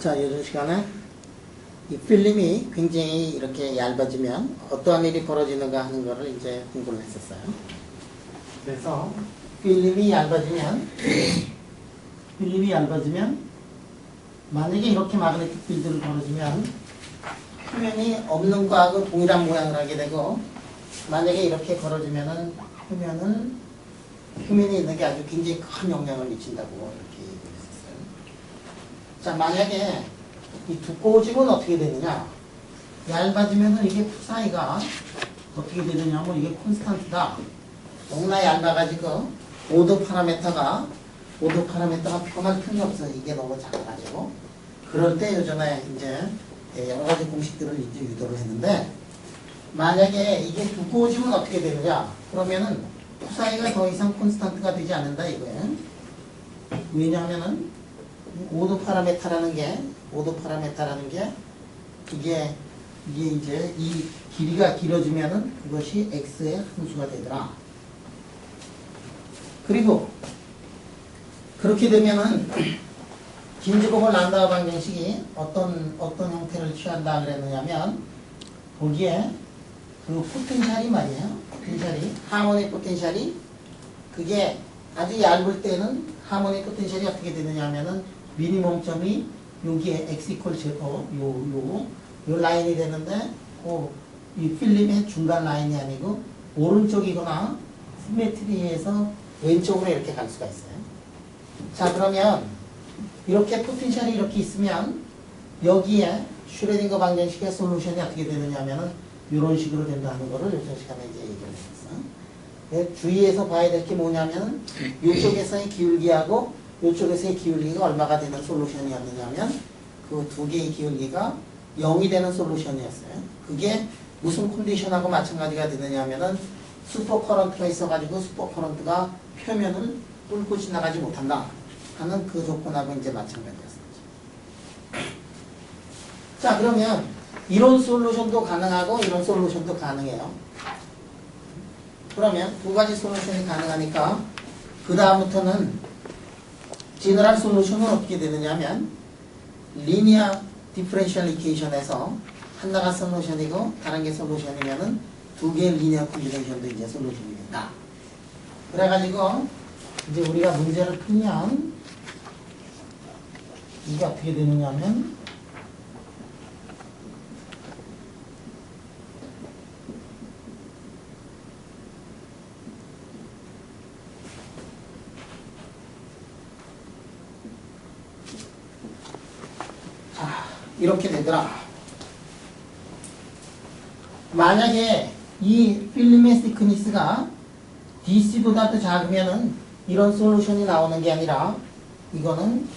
자, 요즘 시간에 이 필름이 굉장히 이렇게 얇아지면 어떠한 일이 벌어지는가 하는 거를 이제 공부를 했었어요. 그래서 필름이 얇아지면 만약에 이렇게 마그네틱 필드를 벌어지면 표면이 없는 거하고 동일한 모양을 하게 되고, 만약에 이렇게 벌어지면은 표면이 있는 게 아주 굉장히 큰 영향을 미친다고 이렇게 얘기했었어요. 자, 만약에 이 두꺼워지면 어떻게 되느냐? 얇아지면은 이게 사이가 어떻게 되느냐 하면 이게 콘스탄트다. 너무나 얇아가지고 오도 파라메터가 표현할 틈이 없어. 이게 너무 작아가지고. 그럴 때 요즘에 이제 여러 가지 공식들을 이제 유도를 했는데, 만약에 이게 두꺼워지면 어떻게 되느냐? 그러면은 사이가 더 이상 콘스탄트가 되지 않는다 이거예요. 왜냐하면은 오도 파라메터라는 게 이게 이제 이 길이가 길어지면은 그것이 x의 함수가 되더라. 그리고 그렇게 되면은 긴즈버글 란다우 방정식이 어떤 형태를 취한다 그랬느냐면, 거기에 그 포텐셜이 말이에요. 하모닉 포텐셜이 그게 아주 얇을 때는 하모닉 포텐셜이 어떻게 되느냐 하면은 미니멈점이 여기에 x 이퀄 제거 요 라인이 되는데, 이 필름의 중간 라인이 아니고 오른쪽이거나 시메트리에서 왼쪽으로 이렇게 갈 수가 있어요. 자, 그러면 이렇게 포텐셜이 이렇게 있으면 여기에 슈레딩거 방정식의 솔루션이 어떻게 되느냐 하면은 이런 식으로 된다는 거를 요즘 시간에 이제 얘기를 했어. 주의해서 봐야 될 게 뭐냐면, 이쪽에서의 기울기하고 이쪽에서의 기울기가 얼마가 되는 솔루션이었느냐면, 그 두 개의 기울기가 0이 되는 솔루션이었어요. 그게 무슨 컨디션하고 마찬가지가 되느냐면은 슈퍼커런트가 있어가지고 슈퍼커런트가 표면을 뚫고 지나가지 못한다 하는 그 조건하고 이제 마찬가지였습니다. 자, 그러면 이런 솔루션도 가능하고 이런 솔루션도 가능해요. 그러면 두 가지 솔루션이 가능하니까 그 다음부터는 제너럴 솔루션은 어떻게 되느냐면, 리니어 디퍼런셜 이퀘이션에서 하나가 솔루션이고 다른 게 솔루션이면은 두 개의 리니어 콤비네이션도 이제 솔루션이 된다. 그래가지고 이제 우리가 문제를 풀면 이게 어떻게 되느냐면, 이렇게 되더라. 만약에 이 필름의 시크니스가 DC보다 더 작으면은 이런 솔루션이 나오는 게 아니라, 이거는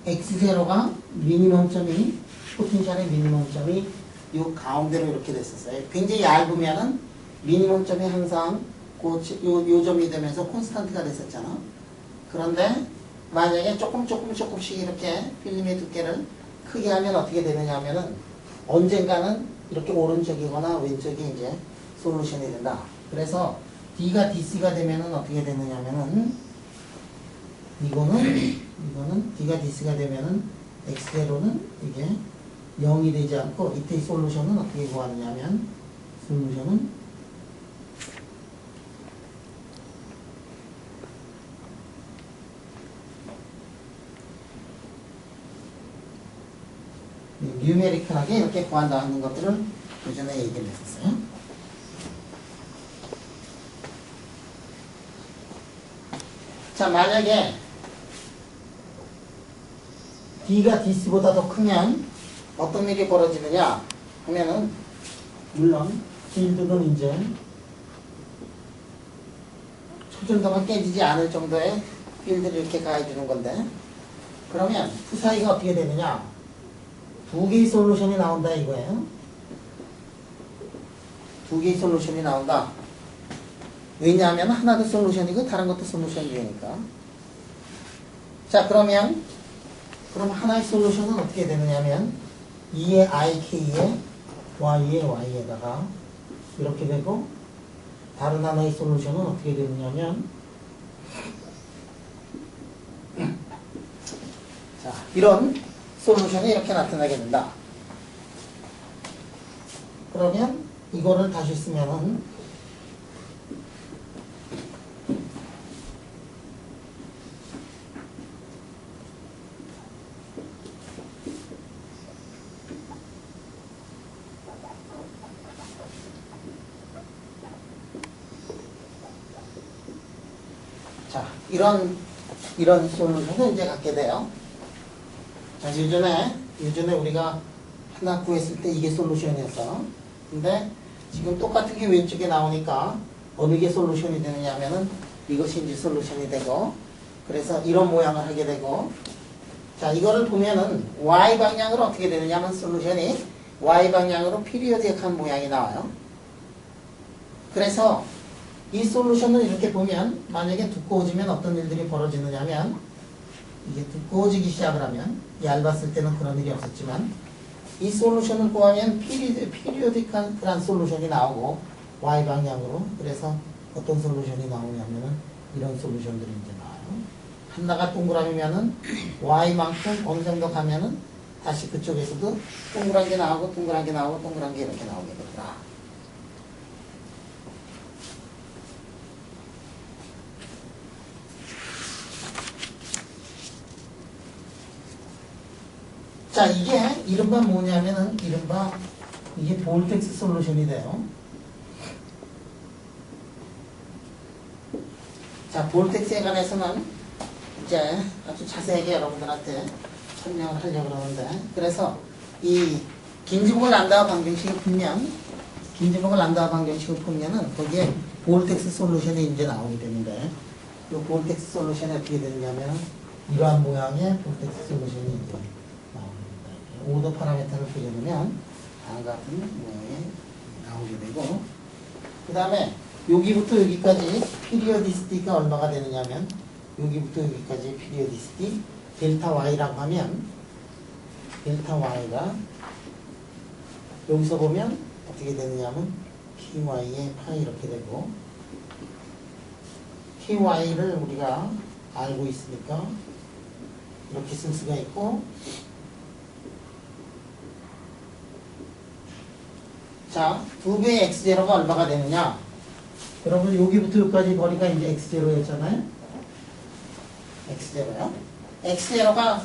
X0가 미니멈점이, 포텐셜의 미니멈점이 요 가운데로 이렇게 됐었어요. 굉장히 얇으면은 미니멈점이 항상 요 점이 되면서 콘스탄트가 됐었잖아. 그런데 만약에 조금씩 이렇게 필름의 두께를 크게 하면 어떻게 되느냐 하면은 언젠가는 이렇게 오른쪽이거나 왼쪽이 이제 솔루션이 된다. 그래서 D가 DC가 되면은 어떻게 되느냐 하면은 이거는 D가 DC가 되면은 X0는 이게 0이 되지 않고, 이때의 솔루션은 어떻게 구하느냐 하면, 솔루션은 뉴메리컬하게 이렇게 구한다 하는 것들을 예전에 얘기를 했었어요. 자, 만약에 D가 DC보다 더 크면 어떤 일이 벌어지느냐 하면은, 물론 필드는 이제 초전도가 깨지지 않을 정도의 필드를 이렇게 가해주는 건데, 그러면 그 사이가 어떻게 되느냐, 두 개의 솔루션이 나온다 이거예요. 두 개의 솔루션이 나온다. 왜냐하면 하나도 솔루션이고 다른 것도 솔루션이니까. 자, 그럼 하나의 솔루션은 어떻게 되느냐면, 2의 ik에 y의 y에다가 이렇게 되고, 다른 하나의 솔루션은 어떻게 되느냐면, 자, 이런 솔루션이 이렇게 나타나게 된다. 그러면 이거를 다시 쓰면은 자, 이런 솔루션을 이제 갖게 돼요. 자, 예전에 우리가 하나 구했을 때 이게 솔루션이었어. 근데 지금 똑같은 게 왼쪽에 나오니까 어느 게 솔루션이 되느냐 하면은 이것이 이제 솔루션이 되고, 그래서 이런 모양을 하게 되고, 자, 이거를 보면은 y 방향으로 어떻게 되느냐 하면 솔루션이 y 방향으로 피리어디컬한 모양이 나와요. 그래서 이 솔루션을 이렇게 보면 만약에 두꺼워지면 어떤 일들이 벌어지느냐 하면, 이게 두꺼워지기 시작을 하면, 얇았을 때는 그런 일이 없었지만 이 솔루션을 구하면 피리어디컬한 솔루션이 나오고 y 방향으로, 그래서 어떤 솔루션이 나오냐면은 이런 솔루션들이 이제 나와요. 하나가 동그라미면은 y만큼 어느 정도 가면은 다시 그쪽에서도 동그란 게 나오고 동그란 게 나오고 동그란 게 이렇게 나오게 되더라. 자, 이게 이른바 뭐냐면은 이른바 이게 볼텍스 솔루션이 돼요. 자, 볼텍스에 관해서는 이제 아주 자세하게 여러분들한테 설명을 하려고 그러는데, 그래서 이 긴지봉을 란다우 방정식을 풀면, 거기에 볼텍스 솔루션이 이제 나오게 되는데, 이 볼텍스 솔루션이 어떻게 되느냐면 이러한 모양의 볼텍스 솔루션이 이제 나옵니다. 오더 파라미터를 그려놓으면 다음과 같은 모양이 나오게 되고, 그 다음에 여기부터 여기까지 피리어디시티가 얼마가 되느냐면, 여기부터 여기까지 피리어디시티 델타 y라고 하면, 델타 y가 여기서 보면 어떻게 되느냐면 py의 파이 이렇게 되고, py를 우리가 알고 있으니까 이렇게 쓸 수가 있고, 자, 2배의 x0가 얼마가 되느냐? 여러분 여기부터 여기까지 거리가 이제 x0였잖아요. x0요. x0가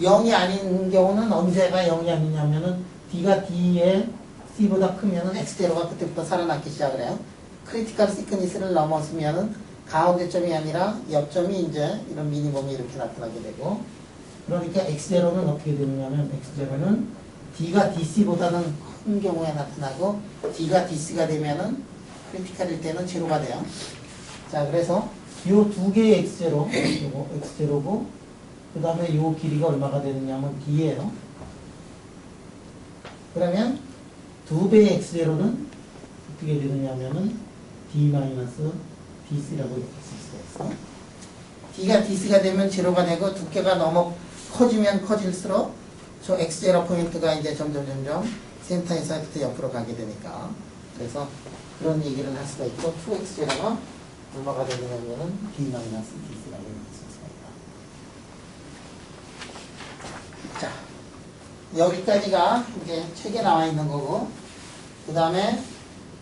0이 아닌 경우는 언제가 0이 아니냐면은 d가 d의 c보다 크면은 x0가 그때부터 살아남기 시작을 해요. 크리티컬 시크니스를 넘었으면은 가운데점이 아니라 옆점이 이제 이런 미니멈이 이렇게 나타나게 되고, 그러니까 x0는 어떻게 되느냐면 x0는 d가 dc보다는 큰 경우에 나타나고, d가 dc가 되면은 크리티컬일 때는 제로가 돼요. 자, 그래서 요 두 개의 x0, 요거 x0고, 그 다음에 요 길이가 얼마가 되느냐면 d예요. 그러면 두 배의 x0는 어떻게 되느냐면은 d-dc라고 이렇게 쓸 수가 있어. d가 dc가 되면 제로가 되고, 두께가 너무 커지면 커질수록 저 x0 포인트가 이제 점점 센터에서부터 옆으로 가게 되니까, 그래서 그런 얘기를 할 수가 있고, 2x0가 얼마가 되느냐면은 d-dc가 이렇게 쓸 수가 있다. 자, 여기까지가 이제 책에 나와 있는 거고, 그 다음에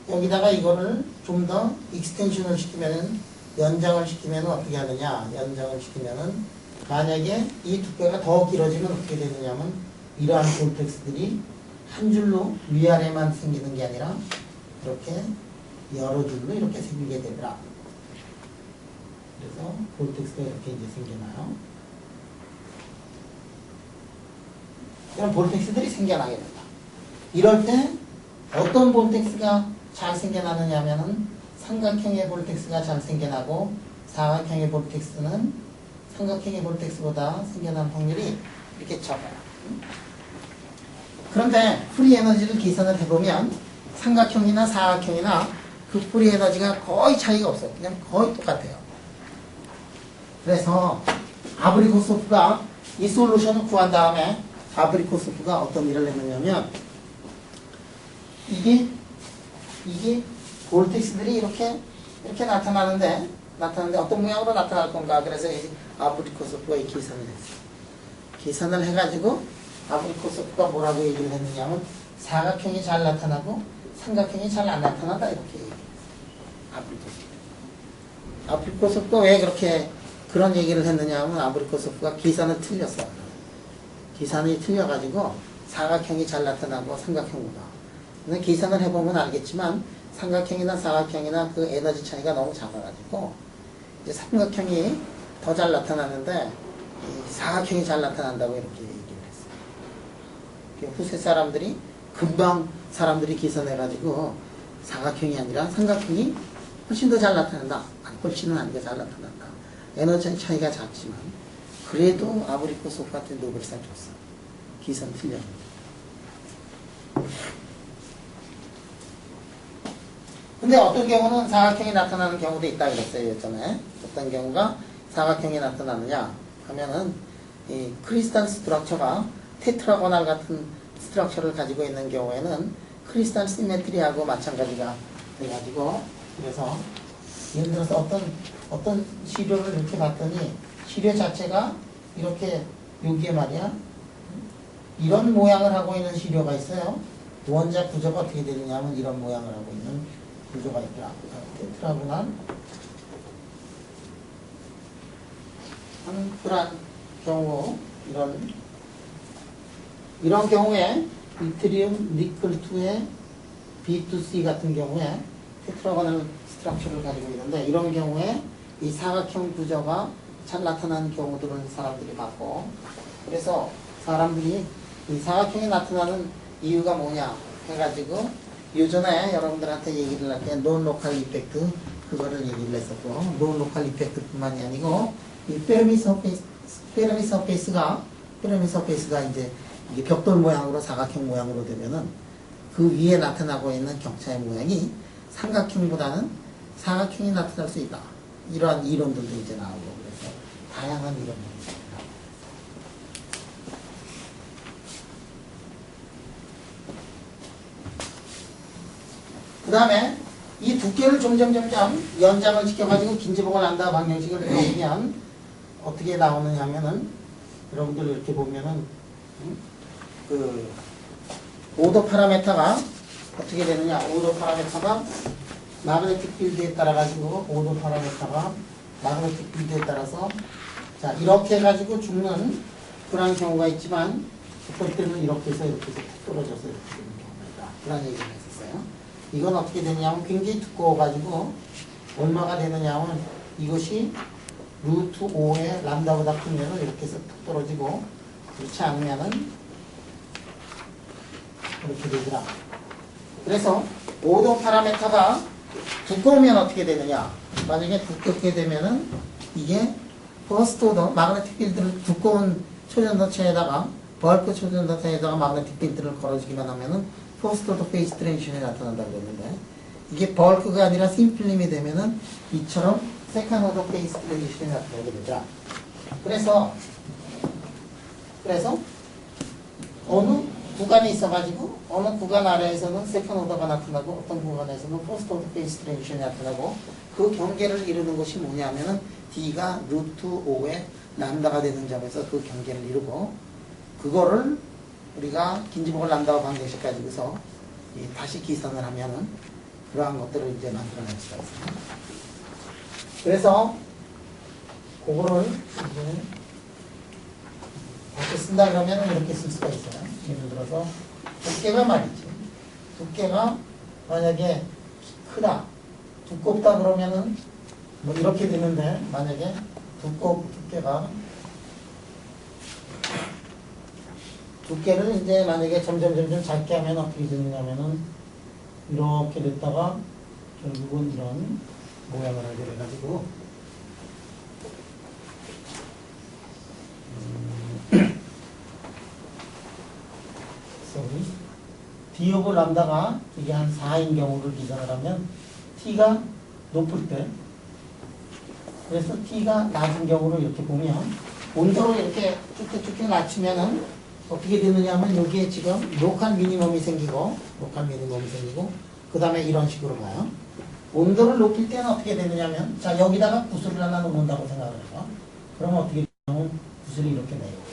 여기다가 이거를 좀 더 익스텐션을 시키면은, 연장을 시키면 어떻게 하느냐? 연장을 시키면은 만약에 이 두께가 더 길어지면 어떻게 되느냐면, 이러한 볼텍스들이 한 줄로 위아래만 생기는 게 아니라 이렇게 여러 줄로 이렇게 생기게 되더라. 그래서 볼텍스가 이렇게 이제 생겨나요. 이런 볼텍스들이 생겨나게 된다. 이럴 때 어떤 볼텍스가 잘 생겨나느냐 하면은 삼각형의 볼텍스가 잘 생겨나고, 사각형의 볼텍스는 삼각형의 볼텍스보다 생겨날 확률이 이렇게 적어요. 그런데 프리 에너지를 계산을 해보면 삼각형이나 사각형이나 그 프리 에너지가 거의 차이가 없어요. 그냥 거의 똑같아요. 그래서 아브리코소프가 이 솔루션을 구한 다음에 아브리코소프가 어떤 일을 했느냐면, 이게 볼텍스들이 이렇게 나타나는데 어떤 모양으로 나타날 건가? 그래서 아브리코소프가 이 계산을 했어요. 계산을 해가지고 아브리코소프가 뭐라고 얘기를 했느냐면 사각형이 잘 나타나고 삼각형이 잘 안 나타난다 이렇게 얘기해요. 아브리코소프가 왜 그렇게 그런 얘기를 했느냐 하면 아브리코소프가 계산을 틀렸어. 계산이 틀려가지고 사각형이 잘 나타나고 삼각형보다. 근데 계산을 해보면 알겠지만 삼각형이나 사각형이나 그 에너지 차이가 너무 작아가지고 이제 삼각형이 더 잘 나타나는데 이 사각형이 잘 나타난다고 이렇게 얘기를 했어요. 후세 사람들이 금방 사람들이 계산해가지고 사각형이 아니라 삼각형이 훨씬 더 잘 나타난다. 훨씬은 아니고 잘 나타난다. 에너지 차이가 작지만 그래도 아브리코소프한테 노벨상 줬어. 계산 틀렸는데. 근데 어떤 경우는 사각형이 나타나는 경우도 있다 그랬어요. 예전에. 어떤 경우가 사각형이 나타나느냐 하면은 이 크리스탈 스트럭처가 테트라고날 같은 스트럭처를 가지고 있는 경우에는 크리스탈 시메트리하고 마찬가지가 돼가지고 그래서 예를 들어서 어떤 시료를 이렇게 봤더니 시료 자체가 이렇게 여기에 말이야 이런 모양을 하고 있는 시료가 있어요. 원자 구조가 어떻게 되느냐면 이런 모양을 하고 있는 구조가 있더라. 테트라고날 그런 경우 이런 경우에 이트리움 니켈2의 B2C 같은 경우에 테트라고날 스트럭처를 가지고 있는데 이런 경우에 이 사각형 구조가 잘 나타나는 경우들은 사람들이 봤고 그래서 사람들이 이 사각형이 나타나는 이유가 뭐냐 해가지고 요전에 여러분들한테 얘기를 할 때 논 로컬 이펙트 그거를 얘기를 했었고 논 로컬 이펙트 뿐만이 아니고 이 페르미 서페이스가 이제 이게 벽돌 모양으로 사각형 모양으로 되면은 그 위에 나타나고 있는 격차의 모양이 삼각형보다는 사각형이 나타날 수 있다. 이러한 이론들도 이제 나오고 그래서 다양한 이론들이 있습니다. 그 다음에 이 두께를 점점 연장을 시켜가지고 긴지봉을 난다 방정식을 배우면 어떻게 나오느냐 하면은 여러분들 이렇게 보면은 그 오도 파라메타가 어떻게 되느냐 오도 파라메타가 마그네틱 필드에 따라 가지고 오도 파라메타가 마그네틱 필드에 따라서 자 이렇게 해가지고 죽는 그런 경우가 있지만 어떨 때는 이렇게 해서 툭 떨어져서 이렇게 되는 경우가 있다 그런 얘기를 했었어요. 이건 어떻게 되냐면 굉장히 두꺼워가지고 얼마가 되느냐면 이것이 루트 5의 람다보다 크면은 이렇게 해서 툭 떨어지고 그렇지 않으면은 이렇게 되더라. 그래서 오도 파라메타가 두꺼우면 어떻게 되느냐 만약에 두껍게 되면은 이게 퍼스트 오더 마그네틱 필드를 두꺼운 초전도체에다가 벌크 초전도체에다가 마그네틱 필드를 걸어주기만 하면은 퍼스트 오더 페이스 트랜지션이 나타난다고 그랬는데 이게 벌크가 아니라 심플림이 되면은 이처럼 세컨 오더 페이스 트랜지션이 나타나게 되죠. 그래서 어느 구간에 있어가지고 어느 구간 아래에서는 세컨 오더가 나타나고 어떤 구간에서는 퍼스트 오더 페이스 트랜지션이 나타나고 그 경계를 이루는 것이 뭐냐면은 D가 루트 5의 람다가 되는 점에서 그 경계를 이루고 그거를 우리가 긴지봉을 람다와 방정식 가지고서 다시 계산을 하면은 그러한 것들을 이제 만들어낼 수가 있어요. 그래서 그거를 이제 다시 쓴다 그러면 이렇게 쓸 수가 있어요. 예를 들어서 두께가 말이지. 두께가 만약에 크다, 두껍다 그러면은 뭐 이렇게 되는데 만약에 두께를 이제 만약에 점점 작게 하면 어떻게 되느냐면은 이렇게 됐다가 결국은 이런 모양을 하게 돼가지고 D 오브 람다가 이게 한 4인 경우를 기준을 하면 T가 높을 때 그래서 T가 낮은 경우를 이렇게 보면 온도를 이렇게 쭉쭉 낮추면은 어떻게 되느냐 하면 여기에 지금 로컬 미니멈이 생기고 그 다음에 이런 식으로 가요. 온도를 높일 때는 어떻게 되느냐 하면 자 여기다가 구슬을 하나 놓는다고 생각을 해요. 그러면 어떻게 되냐면 구슬이 이렇게 내요.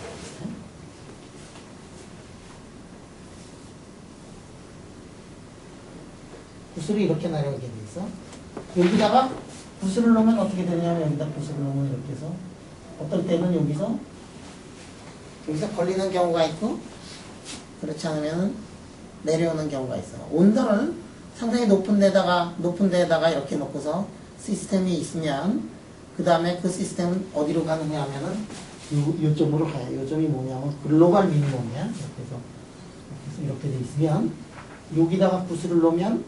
붓으로 이렇게 내려가게 돼 있어. 여기다가 붓을 놓으면 어떻게 되냐면 여기다 붓을 놓으면 이렇게 해서 어떨 때는 여기서 걸리는 경우가 있고 그렇지 않으면 내려오는 경우가 있어. 온도를 상당히 높은 데다가 이렇게 놓고서 시스템이 있으면 그 다음에 그 시스템은 어디로 가느냐 하면은 요점으로 가요. 요점이 뭐냐면 글로벌 미니멈이야. 이렇게 해서 이렇게 돼 있으면 여기다가 붓을 놓으면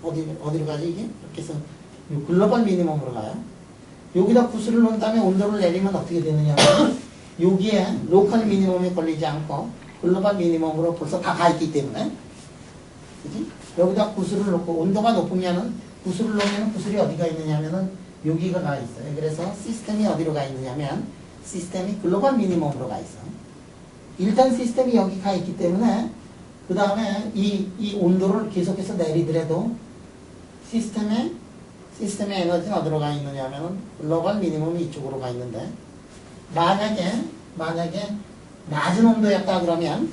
어디로 가지 이게? 이렇게 해서 요 글로벌 미니멈으로 가요. 여기다 붓을 놓은 다음에 온도를 내리면 어떻게 되느냐 하면 여기에 로컬 미니멈이 걸리지 않고 글로벌 미니멈으로 벌써 다 가 있기 때문에 그지? 여기다 구슬을 놓고 온도가 높으면은 구슬을 놓으면 구슬이 어디가 있느냐면은 여기가 가 있어요. 그래서 시스템이 어디로 가 있느냐면 시스템이 글로벌 미니멈으로 가 있어. 일단 시스템이 여기 가 있기 때문에 그 다음에 이 온도를 계속해서 내리더라도 시스템의 에너지는 어디로 가 있느냐면은 글로벌 미니멈이 이쪽으로 가 있는데 만약에 낮은 온도였다 그러면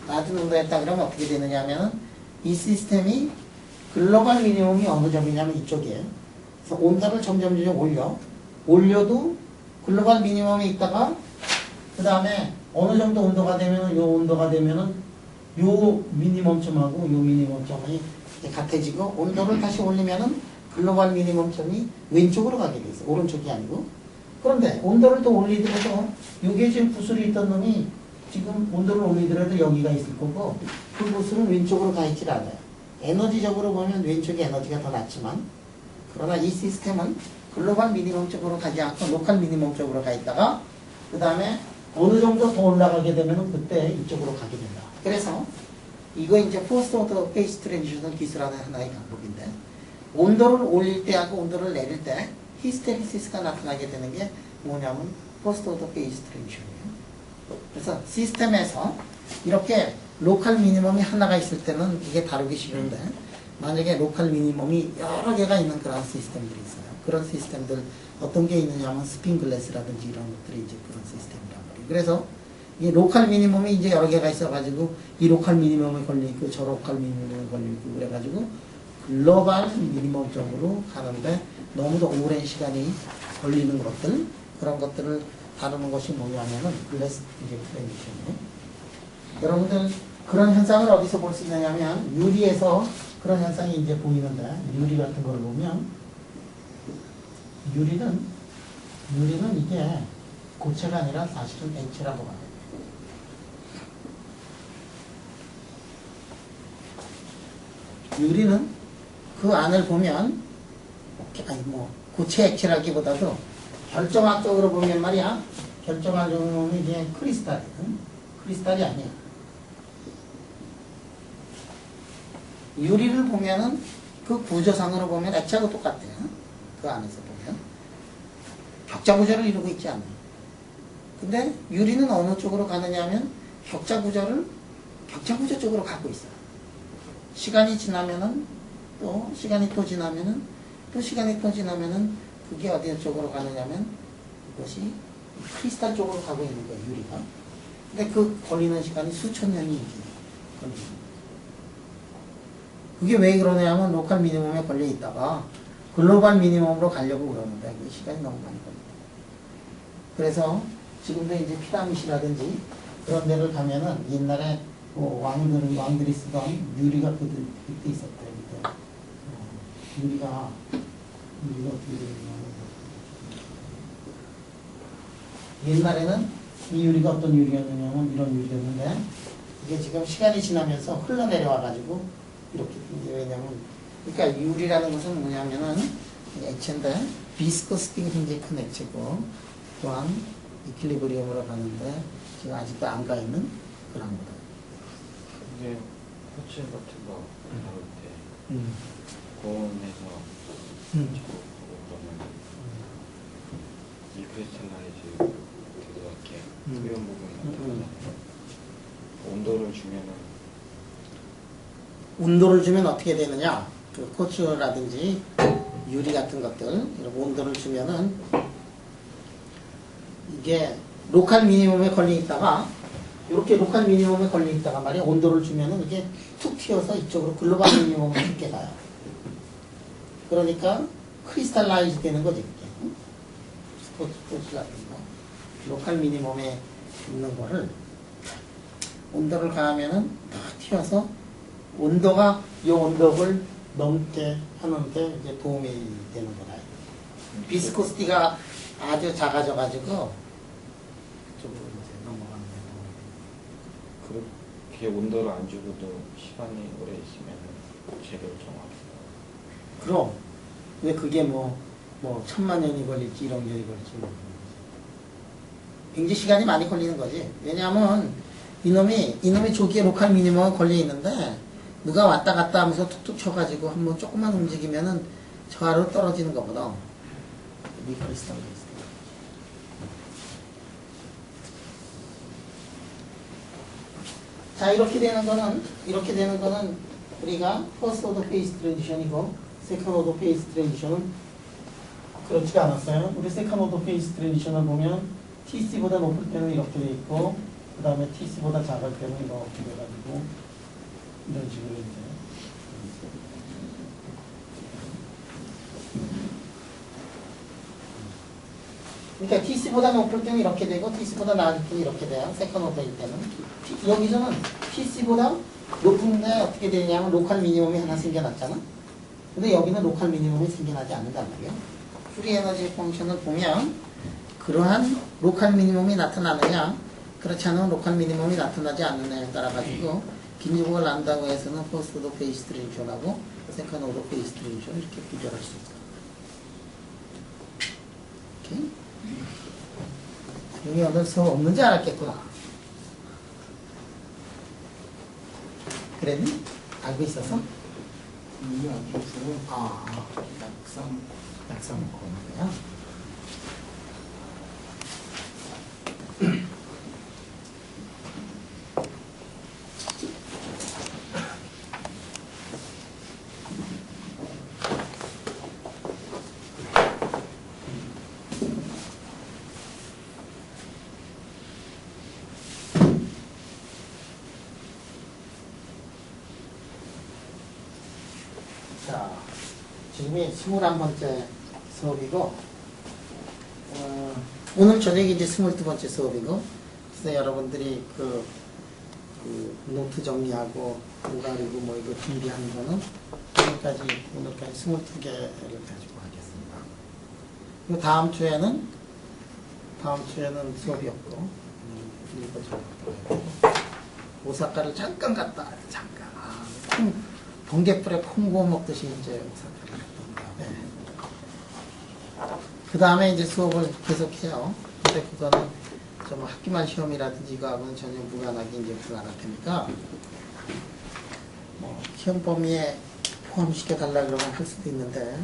어떻게 되느냐면은 이 시스템이 글로벌 미니멈이 어느 점이냐면 이쪽이에요. 그래서 온도를 점점 올려도 글로벌 미니멈이 있다가 그 다음에 어느 정도 온도가 되면은 요 미니멈점하고 요 미니멈점이 같아지고 온도를 다시 올리면은 글로벌 미니멈점이 왼쪽으로 가게 돼 있어. 오른쪽이 아니고. 그런데 온도를 또 올리더라도 요게 지금 구슬이 있던 놈이 지금 온도를 올리더라도 여기가 있을 거고 그 구슬은 왼쪽으로 가 있질 않아요. 에너지적으로 보면 왼쪽이 에너지가 더 낮지만 그러나 이 시스템은 글로벌 미니멈 쪽으로 가지 않고 로컬 미니멈 쪽으로 가 있다가 그 다음에 어느 정도 더 올라가게 되면 그때 이쪽으로 가게 된다. 그래서 이거 이제 포스트 오더 페이스 트랜지션 기술하는 하나의 방법인데 온도를 올릴 때하고 온도를 내릴 때 히스테리시스가 나타나게 되는 게 뭐냐면 포스트 오더 페이스 트랜지션이에요. 그래서 시스템에서 이렇게 로컬 미니멈이 하나가 있을 때는 이게 다루기 쉬운데 만약에 로컬 미니멈이 여러 개가 있는 그런 시스템들이 있어요. 그런 시스템들 어떤 게 있느냐면 스핀글래스라든지 이런 것들이 이제 그런 시스템이란 말이에요. 그래서 이 로컬 미니멈이 이제 여러 개가 있어가지고 이 로컬 미니멈에 걸려있고 저 로컬 미니멈에 걸려있고 그래가지고 글로벌 미니멈점으로 가는데 너무도 오랜 시간이 걸리는 것들 그런 것들을 다루는 것이 뭐냐면은 글래스 트랜지션이에요. 여러분들 그런 현상을 어디서 볼 수 있느냐면 유리에서 그런 현상이 이제 보이는데 유리 같은 걸 보면 유리는 이게 고체가 아니라 사실은 액체라고 봐요. 유리는 그 안을 보면 고체 액체라기보다도 결정학적으로 보면 말이야 결정학적으로 보면 이게 크리스탈이 아니야. 유리를 보면은 그 구조상으로 보면 액체하고 똑같아요. 그 안에서 보면 격자 구조를 이루고 있지 않아요. 근데 유리는 어느 쪽으로 가느냐 하면 격자 구조 쪽으로 가고 있어요. 시간이 지나면은 그게 어디 쪽으로 가느냐면 이것이 크리스탈 쪽으로 가고 있는 거예요. 유리가. 근데 그 걸리는 시간이 수천 년이 걸리는 거예요. 그게 왜 그러냐면 로컬 미니멈에 걸려 있다가 글로벌 미니멈으로 가려고 그러는데 그 시간이 너무 많이 걸려요. 그래서 지금도 이제 피라미드라든지 그런 데를 가면은 옛날에 왕들이 쓰던 유리가 그때 있었대요. 유리가 어떻게 되냐면 옛날에는 이 유리가 어떤 유리였느냐면 이런 유리였는데 이게 지금 시간이 지나면서 흘러내려와가지고 이렇게 왜냐면 그러니까 유리라는 것은 뭐냐면은 액체인데 비스코스티가 굉장히 큰 액체고 또한 이퀄리브리엄으로 가는데 지금 아직도 안 가 있는 그런 거다. 근데 호출 같은 거 나올 때 고온에서 그러면 이 크리스탈라이즈 되도록게 소형 부분이 나타나잖아요. 온도를 주면 어떻게 되느냐? 그 코츠라든지 유리 같은 것들 이렇게 온도를 주면은 이게 로컬 미니멈에 걸려 있다가 이렇게 로컬 미니멈에 걸려 있다가 말이야 온도를 주면은 이게 툭 튀어서 이쪽으로 글로벌 미니멈으로 쉽게 가요. 그러니까 크리스탈라이즈 되는 거지 그게. 응? 로컬 미니멈에 있는 거를 온도를 가하면은 다 튀어서 온도가 이 온도를 넘게 하는데 이제 도움이 되는 거다. 비스코시티가 아주 작아져가지고 쪽으로 이제 넘어가는 거예요. 그렇게 온도를 안 주고도 시간이 오래 있으면 재료를 정하게. 그럼 왜 그게 뭐 1000만 년이 걸릴지 1억 년이 걸릴지 모르는 거지. 굉장히 시간이 많이 걸리는 거지. 왜냐하면 이놈이 조기에 로컬 미니멈 걸려 있는데 누가 왔다 갔다 하면서 툭툭 쳐가지고 한번 조금만 움직이면은 저 아래로 떨어지는 거거든. 자, 이렇게 되는 거는 우리가 퍼스트 오더 페이스 트랜지션이고 세컨드 오더 페이스 트랜지션은 그렇지가 않았어요. 우리 세컨드 오더 페이스 트랜지션을 보면 TC보다 높을 때는 이렇게 돼 있고 그 다음에 TC보다 작을 때는 이렇게 돼가지고 이런 식으로 이제 그러니까 TC보다 높을 때는 이렇게 되고 TC보다 낮을 때는 이렇게 돼요. 세컨드 오더일 때는. 여기서는 TC보다 높은데 어떻게 되냐면 로컬 미니멈이 하나 생겨났잖아. 근데 여기는 로컬 미니멈이 생겨나지 않는단 말이에요. 프리 에너지 펑션을 보면 그러한 로컬 미니멈이 나타나느냐 그렇지 않으면 로컬 미니멈이 나타나지 않느냐에 따라 가지고 긴주곡을 난다고 해서는 퍼스트 오더 페이스 트랜지션하고 세컨드 오더 페이스 트랜지션 이렇게 비교할 수 있다. 오케이? 여기 오늘 수업 없는지 알았겠구나. 그랬니? 알고 있었어? 이게 안 좋았어요. 약상 먹고 오는 거야? 자, 지금이 21번째 수업이고, 오늘 저녁이 이제 22번째 수업이고, 그래서 여러분들이 그 노트 정리하고, 공가리고 뭐 이거 준비하는 거는 오늘까지 22개를 가지고 하겠습니다. 그리고 다음 주에는 수업이 없고, 이거 좀 오사카를 잠깐 갔다 와요, 잠깐. 번개불에 콩 구워 먹듯이 이제 오사카를 갔던 다음에 그 다음에 이제 수업을 계속해요. 근데 그거는 좀 학기말 시험이라든지 이거하고는 전혀 무관하게 이제 불안할 테니까 뭐 시험 범위에 포함시켜 달라 그러면 할 수도 있는데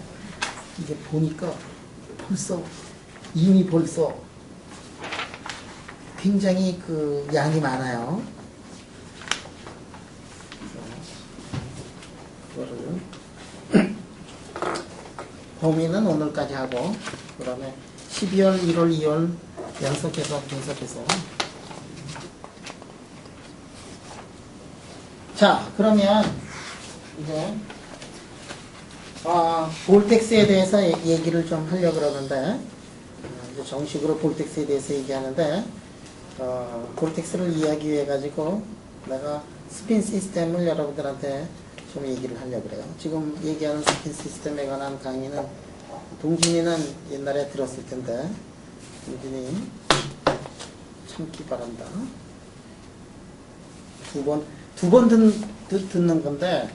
이게 보니까 이미 벌써 굉장히 그 양이 많아요. 범위는 오늘까지 하고 그 다음에 12월, 1월, 2월 연속해서 분석해서 자 그러면 이제 볼텍스에 대해서 얘기를 좀 하려고 그러는데 이제 정식으로 볼텍스에 대해서 얘기하는데 볼텍스를 이야기해 가지고 내가 스핀 시스템을 여러분들한테 좀 얘기를 하려고 그래요. 지금 얘기하는 스핀 시스템에 관한 강의는 동진이는 옛날에 들었을 텐데 동진이 참기 바란다. 두 번 듣는 건데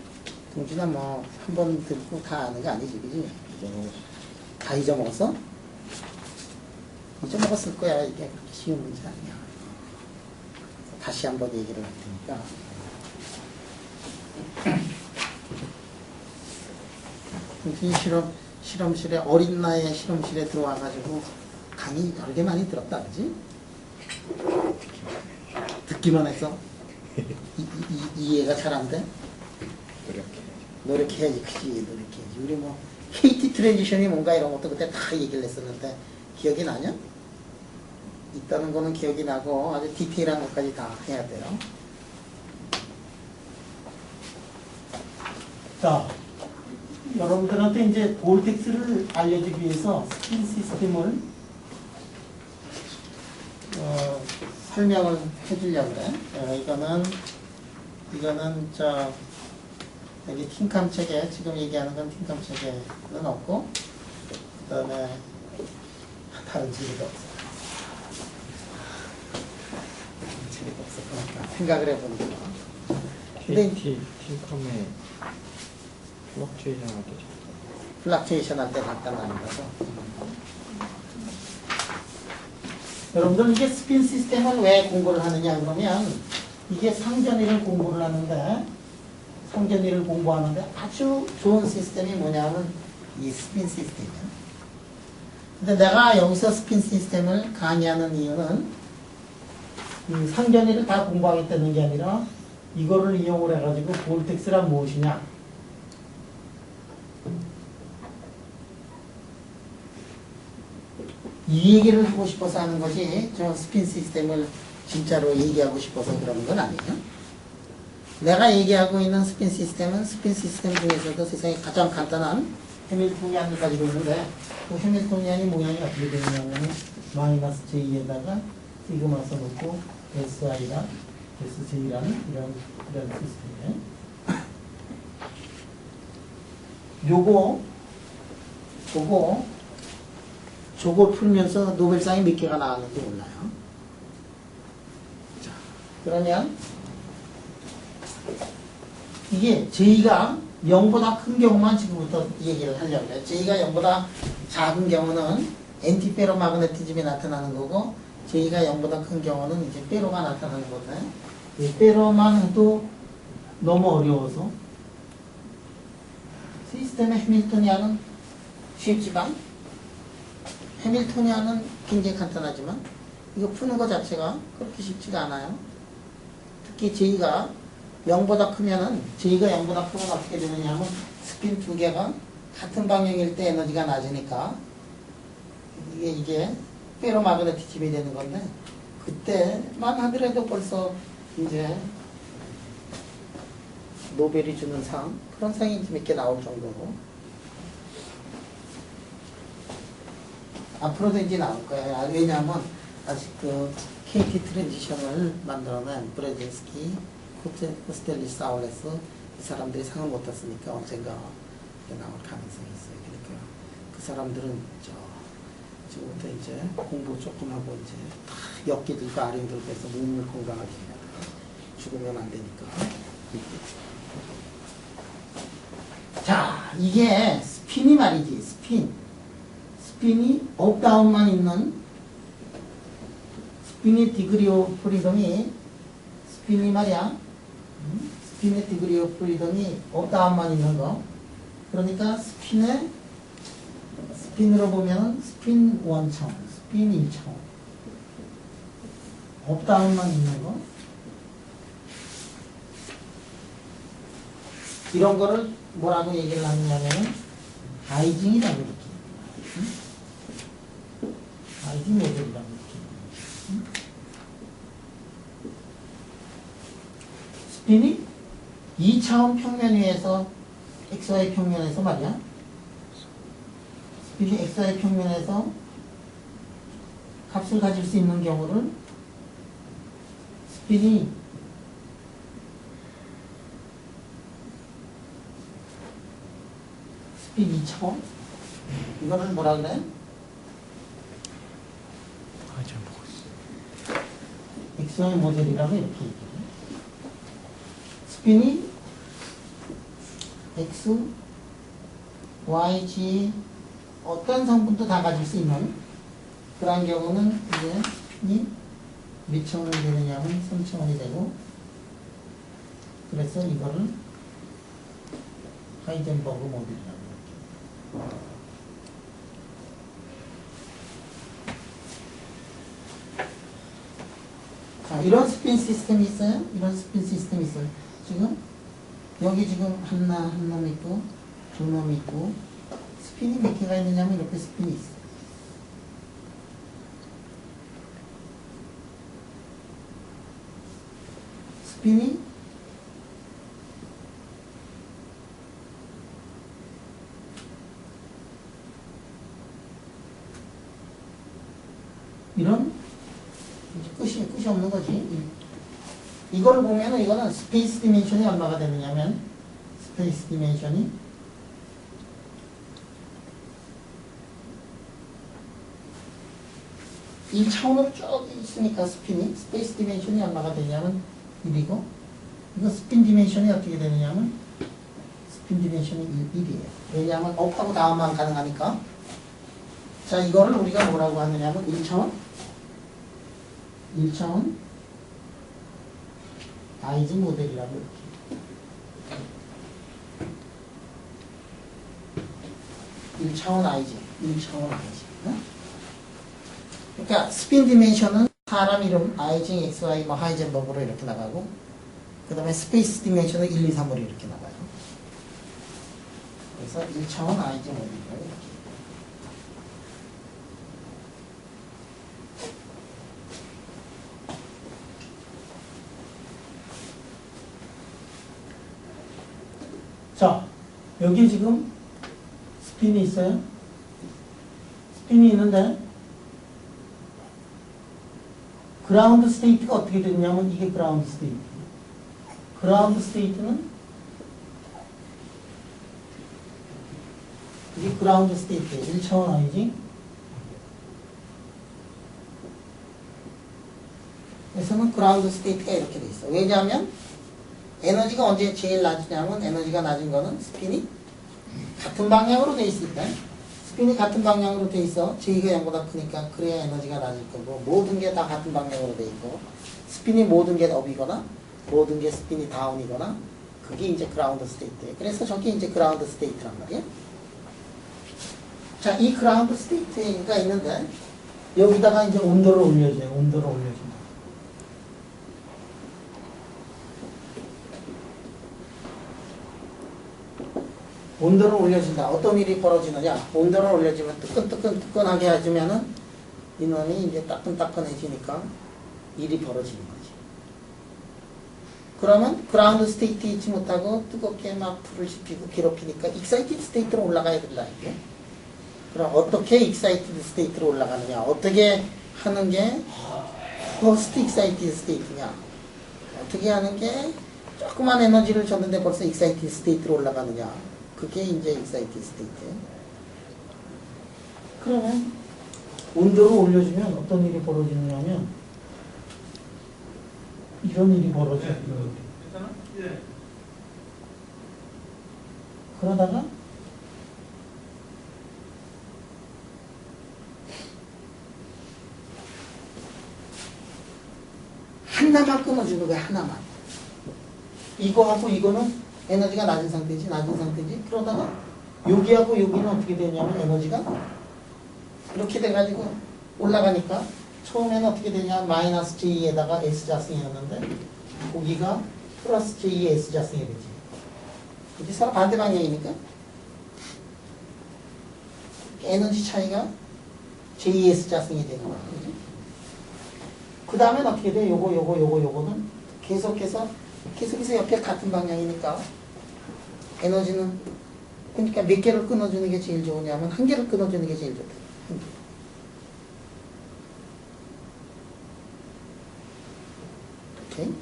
동진아 뭐 한 번 듣고 다 아는 거 아니지, 그지? 다 잊어먹었어? 잊어먹었을 거야. 이게 그렇게 쉬운 문제 아니야. 다시 한번 얘기를 할 테니까. 동진이 실험실에 어린 나이에 실험실에 들어와가지고 강의 여러 개 많이 들었다, 그지? 듣기만 해서 이해가 잘 안 돼? 노력해야지, 그지? 노력해야지. 우리 뭐 KT 트랜지션이 뭔가 이런 것도 그때 다 얘기를 했었는데 기억이 나냐? 있다는 거는 기억이 나고 아주 디테일한 것까지 다 해야 돼요. 자, 여러분들한테 이제 볼텍스를 알려주기 위해서 스핀 시스템을 설명을 해주려고 그래. 이거는 여기 팀캄 책에 지금 얘기하는 건 팀캄 책에는 없고, 그 다음에 다른 책에도 없어. 책에도 없어. 그러니까 생각을 해보니까. 근데 팀컴의 플럭츄에이션 할 때 플락츄에이션 할 때 간단한 거죠. 여러분들 이게 스핀 시스템을 왜 공부를 하느냐 그러면 이게 상전이를 공부를 하는데 상전이를 공부하는데 아주 좋은 시스템이 뭐냐면 이 스핀 시스템이에요. 근데 내가 여기서 스핀 시스템을 강의하는 이유는 이 상전이를 다 공부하겠다는 게 아니라 이거를 이용을 해가지고 볼텍스란 무엇이냐, 이 얘기를 하고 싶어서 하는 것이 저 스핀 시스템을 진짜로 얘기하고 싶어서 그러는 건 아니에요. 내가 얘기하고 있는 스핀 시스템은 스핀 시스템 중에서도 세상에 가장 간단한 해밀토니안을 가지고 있는데 그 해밀토니안이 모양이 어떻게 되느냐면 마이너스 J에다가 시그마 써놓고 SI랑 SJ라는 이런 시스템이에요. 저거 풀면서 노벨상이 몇 개가 나왔는지 몰라요. 자, 그러면 이게 J가 0보다 큰 경우만 지금부터 얘기를 하려고 해요. J가 0보다 작은 경우는 엔티페로마그네티즘이 나타나는 거고, J가 0보다 큰 경우는 이제 페로가 나타나는 건데, 이 페로만 해도 너무 어려워서 시스템의 해밀토니안은 쉽지만 해밀토니안은 굉장히 간단하지만 이거 푸는 것 자체가 그렇게 쉽지가 않아요. 특히 J가 0보다 크면은 J가 0보다 크면 어떻게 되느냐 하면 스핀 두 개가 같은 방향일 때 에너지가 낮으니까 이게 페로마그네티즘이 되는 건데, 그때만 하더라도 벌써 이제 노벨이 주는 상, 그런 상이 몇 개 나올 정도로 앞으로도 이제 나올 거예요. 왜냐하면 아직 그 KT 트랜지션을 만들어낸 브레진스키, 코스텔리스, 아울레스 이 사람들이 상을 못 탔으니까 언젠가 나올 가능성이 있어요. 그러니까 그 사람들은 지금부터 이제 공부 조금 하고 이제 다 엮기 들고 아령 들고 해서 몸을 건강하게 해야 돼. 죽으면 안 되니까. 자, 이게 스핀이 말이지. 스핀이 업다운만 있는, 스핀의 디그리 오브 프리덤이, 스핀이 말이야, 스핀의 디그리 오브 프리덤이 업다운만 있는 거. 그러니까 스핀으로 보면은 스핀 1차원, 스핀 2차원, 업다운만 있는 거. 이런 거를 뭐라고 얘기를 하느냐면은 아이징이라고 이렇게. 아이징 모델이라고 이렇게. 스핀이 2차원 평면 위에서 XY 평면에서 말이야. 스핀이 XY 평면에서 값을 가질 수 있는 경우를 스핀이 스핀 2차원? 이거를 뭐라 그래? 잘 모르겠어요. XY 모델이라고 이렇게 얘기해. 스핀이 X, Y, G 어떤 성분도 다 가질 수 있는 그런 경우는 이제 스핀이 몇 차원이 되느냐면 3차원이 되고, 그래서 이거를 하이젠버그 모델이라고 이렇게. 자, 이런 스핀 시스템이 있어요. 이런 스핀 시스템이 있어요. 여기 지금 한 놈 있고 두 놈 있고, 스핀이 몇 개가 있느냐면 이렇게 스핀이 있어요. 스핀이 이런 이제 끝이 없는 거지. 이걸 보면은 이거는 스페이스 디멘션이 얼마가 되느냐면 스페이스 디멘션이 1차원으로 쭉 있으니까 스페이스 디멘션이 얼마가 되냐면 1이고 이거 스핀 디멘션이 어떻게 되느냐면 스핀 디멘션이 1이에요. 왜냐하면 업하고 다운만 가능하니까. 자, 이거를 우리가 뭐라고 하느냐면 1차원 아이즈 모델이라고 이렇게 1차원 아이즈 응? 그러니까 스핀 디멘션은 사람 이름 아이징 XY 뭐 하이젠버그로 이렇게 나가고 그 다음에 스페이스 디멘션은 1, 2, 3으로 이렇게 나가요. 그래서 1차원 아이징 모델이라고 이렇게. 자, 여기 지금 스핀이 있어요. 스핀이 있는데 그라운드 스테이트가 어떻게 되냐면 이게 그라운드 스테이트. 그라운드 스테이트는 이게 그라운드 스테이트예요. 1차원 아니지? 그래서는 그라운드 스테이트가 이렇게 돼 있어. 왜냐하면 에너지가 언제 제일 낮으냐면 에너지가 낮은 거는 스핀이 같은 방향으로 돼 있을 때 스핀이 같은 방향으로 돼 있어. J가 0보다 크니까 그래야 에너지가 낮을 거고 모든 게 다 같은 방향으로 돼 있고 스핀이 모든 게 업이거나 모든 게 스핀이 다운이거나 그게 이제 그라운드 스테이트예요. 그래서 저게 이제 그라운드 스테이트란 말이에요. 자, 이 그라운드 스테이트가 있는데 여기다가 이제 온도를 올려줘요. 온도를 올려준다. 온도를 올려준다. 어떤 일이 벌어지느냐? 온도를 올려주면 뜨끈하게 해주면은 이놈이 이제 따끈따끈해지니까 일이 벌어지는 거지. 그러면 그라운드 스테이트 있지 못하고 뜨겁게 막 불을 지피고 괴롭히니까 익사이티드 스테이트로 올라가야 된다 이게. 그럼 어떻게 익사이티드 스테이트로 올라가느냐? 어떻게 하는 게 퍼스트 익사이티드 스테이트냐? 어떻게 하는 게 조그만 에너지를 줬는데 벌써 익사이티드 스테이트로 올라가느냐? 그게 이제 익사이티드 스테이트예요. 그러면 온도를 올려주면 어떤 일이 벌어지느냐면 이런 일이 벌어져요. 그러다가 하나만 끊어주는 거야. 하나만. 이거하고 이거는 에너지가 낮은 상태지. 그러다가 여기하고 여기는 어떻게 되냐면 에너지가 이렇게 돼가지고 올라가니까 처음에는 어떻게 되냐 마이너스 J에다가 S자승이었는데 거기가 플러스 J의 S자승이 되지. 그치? 서로 반대 방향이니까 에너지 차이가 J의 S자승이 되는 거야. 그 다음엔 어떻게 돼? 요거는 계속해서 옆에 같은 방향이니까 에너지는 그러니까 몇 개를 끊어주는 게 제일 좋으냐면 한 개를 끊어주는 게 제일 좋다. 오케이?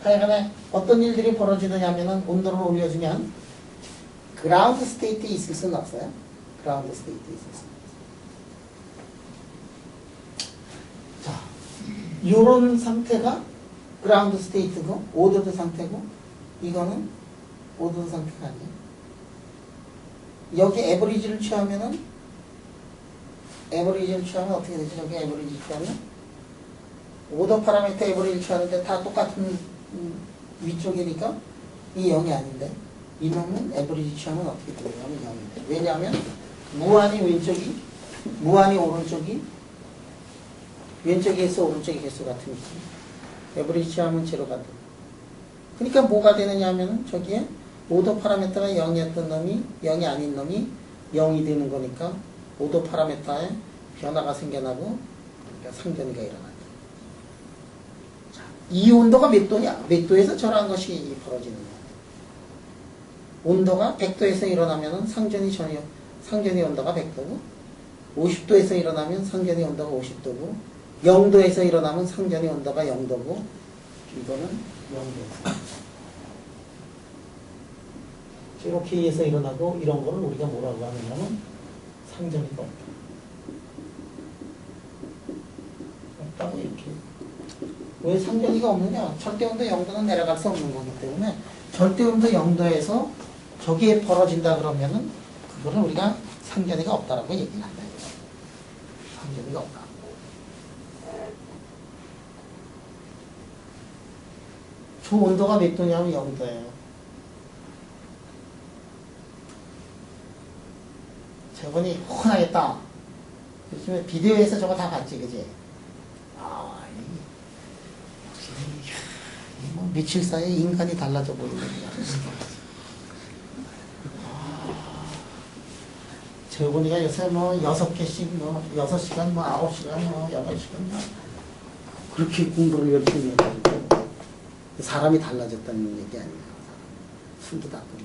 하여간에 어떤 일들이 벌어지느냐면은 온도를 올려주면 그라운드 스테이트에 있을 수는 없어요. 그라운드 스테이트에 있을 수는 없어요. 자, 요런 상태가 그라운드 스테이트고 오더드 상태고 이거는 오더드 상태가 아니에요. 여기 에버리지를 취하면은 어떻게 되죠? 여기 에버리지 취하면 오더 파라미터 에버리지를 취하는데 다 똑같은 위쪽이니까 이 0이 아닌데 이놈은 에버리지 취하면 어떻게 되냐면 0인데 왜냐하면 무한히 왼쪽이 무한히 오른쪽이 왼쪽의 개수 오른쪽의 개수 같으니까 에버리지 취하면 제로가 돼. 그러니까 뭐가 되느냐 하면은 저기에 오더 파라미터가 0이었던 놈이 0이 아닌 놈이 0이 되는 거니까 오더 파라미터에 변화가 생겨나고 그러니까 상전이가 일어나죠. 자, 이 온도가 몇 도냐? 몇 도에서 저러한 것이 벌어지느냐? 온도가 100도에서 일어나면은 상전이 온도가 100도고 50도에서 일어나면 상전이 온도가 50도고 0도에서 일어나면 상전이 온도가 0도고 이거는 0도에서 이렇게 해서 일어나고 이런 거를 우리가 뭐라고 하느냐면 상전이 없다. 없다고 이렇게. 왜 상전이가 없느냐? 절대온도 0도는 내려갈 수 없는 거기 때문에 절대온도 0도에서 저기에 벌어진다 그러면은 그거는 우리가 상전이가 없다라고 얘기를 한다. 상전이가 없다. 저 온도가 몇 도냐면 0도예요. 저번이 혼나겠다. 요즘에 비디오에서 저거 다 봤지, 그지? 뭐 며칠 사이에 인간이 달라져 보이는 거야. 저번이가 요새 뭐 6개씩, 뭐 6시간, 뭐 9시간, 뭐 8시간, 그렇게 공부를 열심히 해가지고 사람이 달라졌다는 얘기 아니에요. 술도 다 끊고.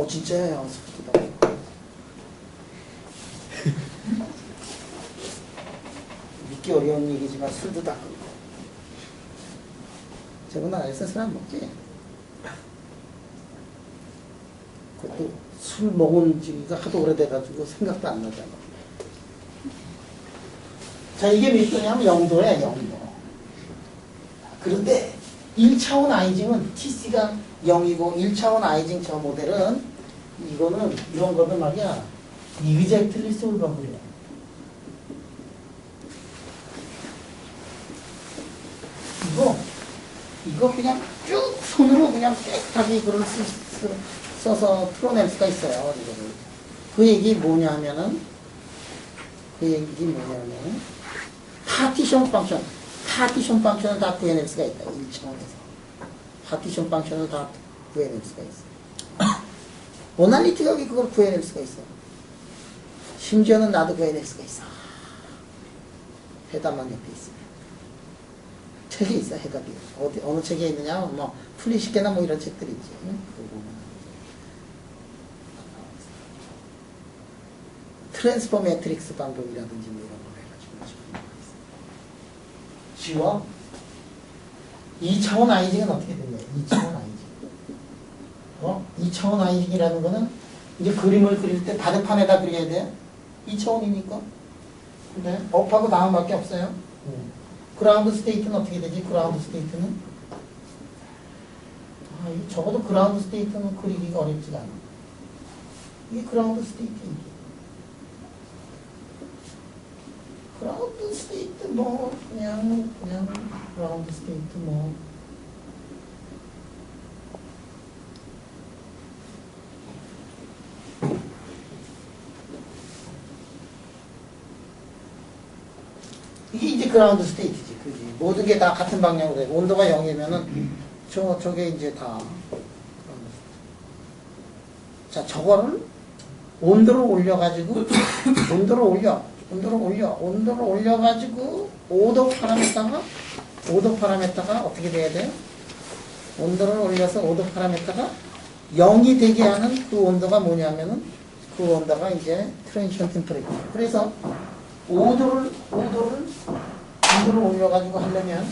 진짜예요. 술도 다 끊고. 믿기 어려운 얘기지만 술도 다 끊고. 저번 나라에서 술 안 먹지? 그것도 술 먹은 지가 하도 오래돼가지고 생각도 안 나잖아. 자, 이게 몇 도냐면 0도야, 0도. 그런데 1차원 아이징은 TC가 0이고 1차원 아이징 저 모델은 이거는 이런 거는 말이야. 이그젝틀리 솔버블이야. 이거 그냥 쭉 손으로 그냥 깨끗하게 이거를 써서 풀어낼 수가 있어요. 이거를. 그 얘기 뭐냐면은 파티션 펑션을 다 구해낼 수가 있다. 1차원에서. 파티션 펑션을 다 구해낼 수가 있어. 모날리티하게 그걸 구해낼 수가 있어. 심지어는 나도 구해낼 수가 있어. 해답만 옆에 있어. 책이 있어, 해답이. 어느 책에 있느냐, 뭐, 플리시케나 뭐 이런 책들이 있지. 트랜스포 매트릭스 방법이라든지 뭐 이런 걸 해가지고 지워. 2차원 아이징은 어떻게 되냐? 2차원 아이징. 2차원 아이징이라는 거는 이제 그림을 그릴 때 바둑판에다 그려야 돼. 2차원이니까. 근데 업하고 다음밖에 없어요. 그라운드 스테이트는 어떻게 되지? 그라운드 스테이트는? 적어도 그라운드 스테이트는 그리기가 어렵지가 않아. 이게 그라운드 스테이트인데. 그라운드 스테이트 뭐 그냥 그라운드 스테이트 뭐 이게 이제 그라운드 스테이트지, 그지? 모든 게 다 같은 방향으로 되고 온도가 0이면은 저게 이제 다. 자, 저거를 온도를 올려가지고 온도를 올려가지고 5도 파라메타가 어떻게 돼야 돼요? 온도를 올려서 5도 파라메타가 0이 되게 하는 그 온도가 뭐냐면은 그 온도가 이제 트랜지션 템퍼레이처. 그래서 5도를 올려가지고 하려면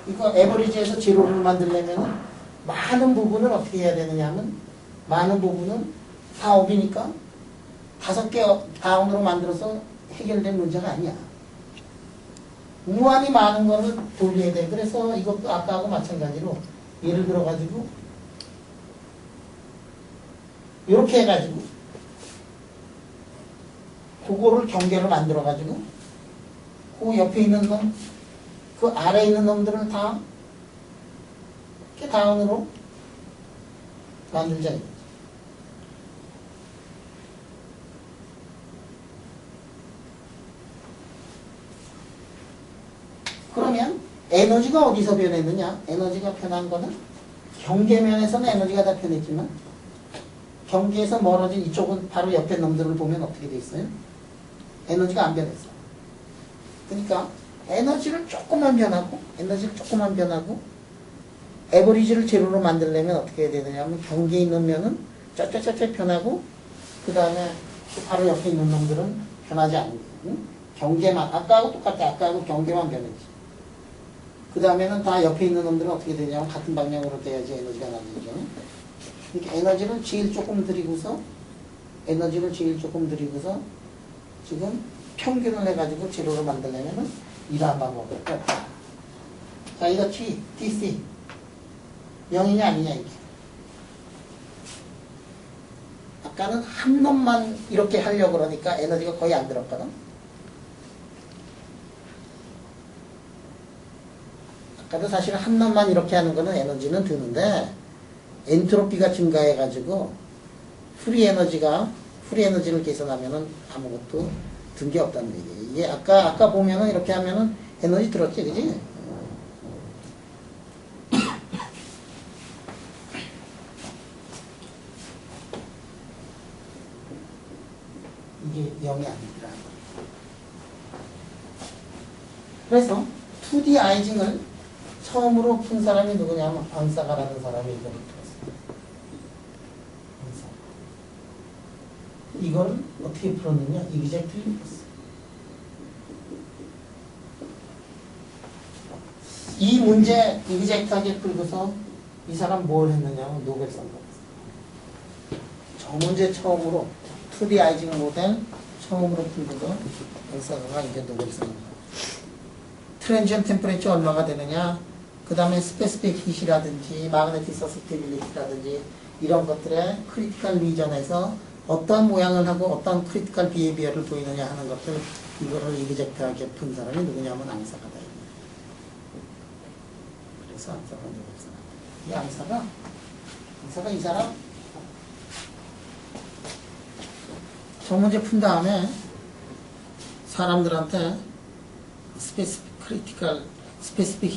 이거 에버리지에서 제로를 만들려면 많은 부분을 어떻게 해야 되느냐 하면 많은 부분은 4업이니까 5개 다운으로 만들어서 해결된 문제가 아니야. 무한히 많은 거를 돌려야 돼. 그래서 이것도 아까하고 마찬가지로 예를 들어가지고 이렇게 해가지고 그거를 경계를 만들어가지고 그 옆에 있는 놈, 그 아래에 있는 놈들을 다 이렇게 다운으로 만들자. 그러면 에너지가 어디서 변했느냐? 에너지가 변한 거는 경계면에서는 에너지가 다 변했지만 경계에서 멀어진 이쪽은 바로 옆에 놈들을 보면 어떻게 돼 있어요? 에너지가 안 변했어. 그러니까 에너지를 조금만 변하고 에버리지를 제로로 만들려면 어떻게 해야 되느냐면 경계에 있는 면은 쫙쫙쫙쫙 변하고 그 다음에 바로 옆에 있는 놈들은 변하지 않는 거예요. 응? 경계만 아까하고 똑같아. 아까하고 경계만 변했지. 그 다음에는 다 옆에 있는 놈들은 어떻게 되냐면 같은 방향으로 돼야지 에너지가 나뉘죠. 이렇게 에너지를 제일 조금 들이고서 지금 평균을 해가지고 제로로 만들려면은 이러한 방법을 했다. 자, 이거 T, DC 0이냐 아니냐 이게. 아까는 한 놈만 이렇게 하려고 그러니까 에너지가 거의 안 들었거든. 아까도 사실 한 놈만 이렇게 하는 거는 에너지는 드는데 엔트로피가 증가해가지고 프리 에너지를 계산하면은 아무것도 든 게 없다는 얘기예요. 이게 아까 보면은 이렇게 하면은 에너지 들었지, 그지? 이게 0이 아니더라. 그래서 2D 아이징을 처음으로 푼 사람이 누구냐면 앙사가라는 사람이 이걸 풀었어요. 이걸 어떻게 풀었느냐? 이그젝트리 풀었어요. 이 문제 이그젝트하게 풀고서 이 사람 뭘 했느냐면 노벨상 받았어요. 저 문제 처음으로 2D 아이징 모델 처음으로 풀고서 앙사가가 이제 노벨상을 받았어요. 트랜지언트 템퍼레이처 얼마가 되느냐? 그 다음에 스페시픽 힛이라든지 마그네틱 서스티빌리티라든지 이런 것들의 크리티컬 리전에서 어떤 모양을 하고 어떤 크리티컬 비헤비어를 보이느냐 하는 것들 이거를 이그젝트하게 푼 사람이 누구냐면 앙사가다. 그래서 앙사가 누구였어? 이 앙사가 이 사람 저 문제 푼 다음에 사람들한테 스페시픽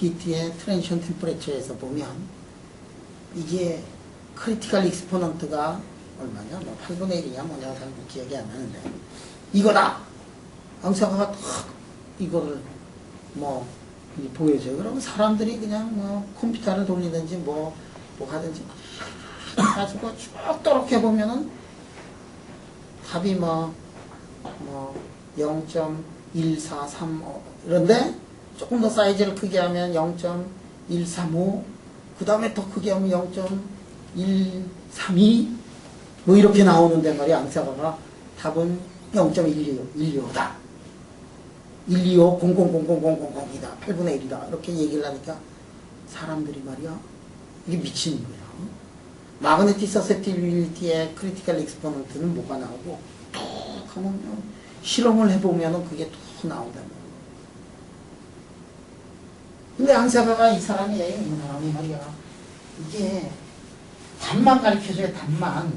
히트의 트랜지션 템퍼레처에서 보면 이게 크리티컬 익스포넌트가 얼마냐? 뭐 8분의 1이냐 뭐냐 잘 기억이 안 나는데 이거다! 앙사가가 탁 이거를 뭐 보여줘요. 그러면 사람들이 그냥 뭐 컴퓨터를 돌리든지 뭐 하든지 가지고 쭉 또렇게 보면은 답이 뭐 0.1435 이런데 조금 더 사이즈를 크게 하면 0.135 그 다음에 더 크게 하면 0.132 뭐 이렇게 나오는데 말이야. 앙사가가 답은 0.125다 125 000000이다 8분의 1이다 이렇게 얘기를 하니까 사람들이 말이야 이게 미치는 거야. 마그네틱 서셉티빌리티의 크리티컬 익스포넌트는 뭐가 나오고 툭 하면 실험을 해보면은 그게 툭 나온다는 거야. 근데 앙사가가 이 사람이 말이야 이게 답만 가르쳐줘요. 답만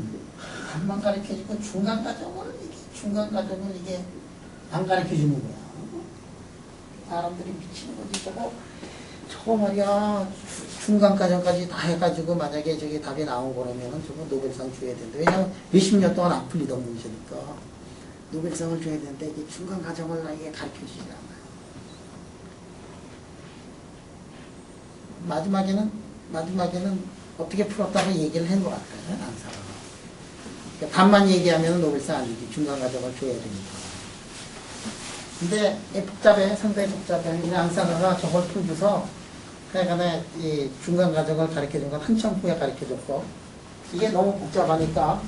가르쳐주고 중간 과정을 이게 안 가르쳐주는 거야. 사람들이 미치는 거지. 저거 말이야 중간 과정까지 다 해가지고 만약에 저기 답이 나오고 그러면은 저거 노벨상 줘야 된다. 왜냐면 몇십 년 동안 안 풀리던 문제니까 노벨상을 줘야 되는데 이게 중간 과정을 나에게 가르쳐주지 않아요. 마지막에는 어떻게 풀었다고 얘기를 한 것 같아요. 앙사가가. 그러니까 답만 얘기하면 노벨상 아니지. 중간 과정을 줘야 되니까. 근데 상당히 복잡해. 이 앙사가가 저걸 풀고서 하여간에 이 중간 과정을 가르쳐준 건 한참 후에 가르쳐줬고 이게 너무 복잡하니까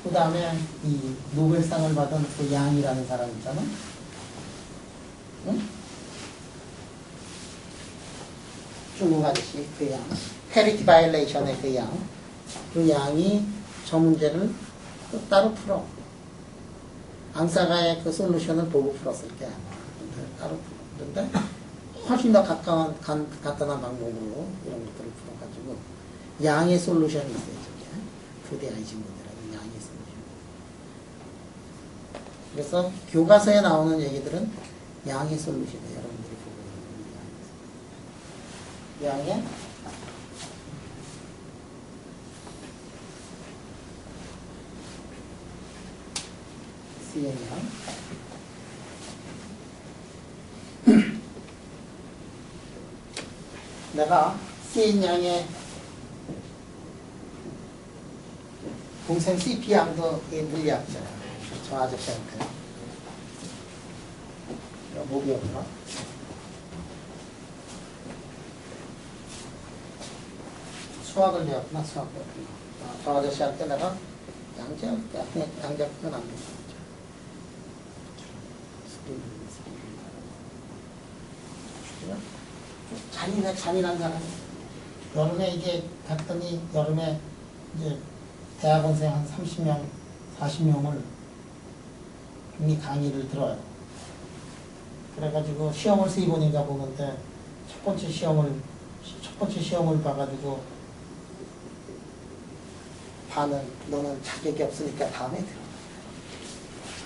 그 다음에 이 노벨상을 받은 그 양이라는 사람 있잖아. 응? 중국 아저씨 그 양. 페리티 바이올레이션의 그 양. 그 양이 저 문제를 또 따로 풀어. 앙사가의 그 솔루션을 보고 풀었을 때 따로 풀었는데 훨씬 더 간단한 방법으로 이런 것들을 풀어가지고 양의 솔루션이 있어요. 저게 2D 아이징 모델하고 양의 솔루션. 그래서 교과서에 나오는 얘기들은 양의 솔루션이에요. 여러분들이 보고 있는 양의 CN양 내가 CN양의 동생 CP 양도 물리학자야. 저 아저씨한테. 뭐 배웠나? 수학을 배웠구나, 수학 배웠구나. 저 아저씨한테 내가 양자역학은 안 배웠어. 잔인한 사람. 여름에 이제 갔더니 여름에 이제 대학원생 한 30명, 40명을 이미 강의를 들어요. 그래가지고 시험을 3번인가 보는데 첫 번째 시험을 봐가지고 반은 너는 자격이 없으니까 다음에 들어.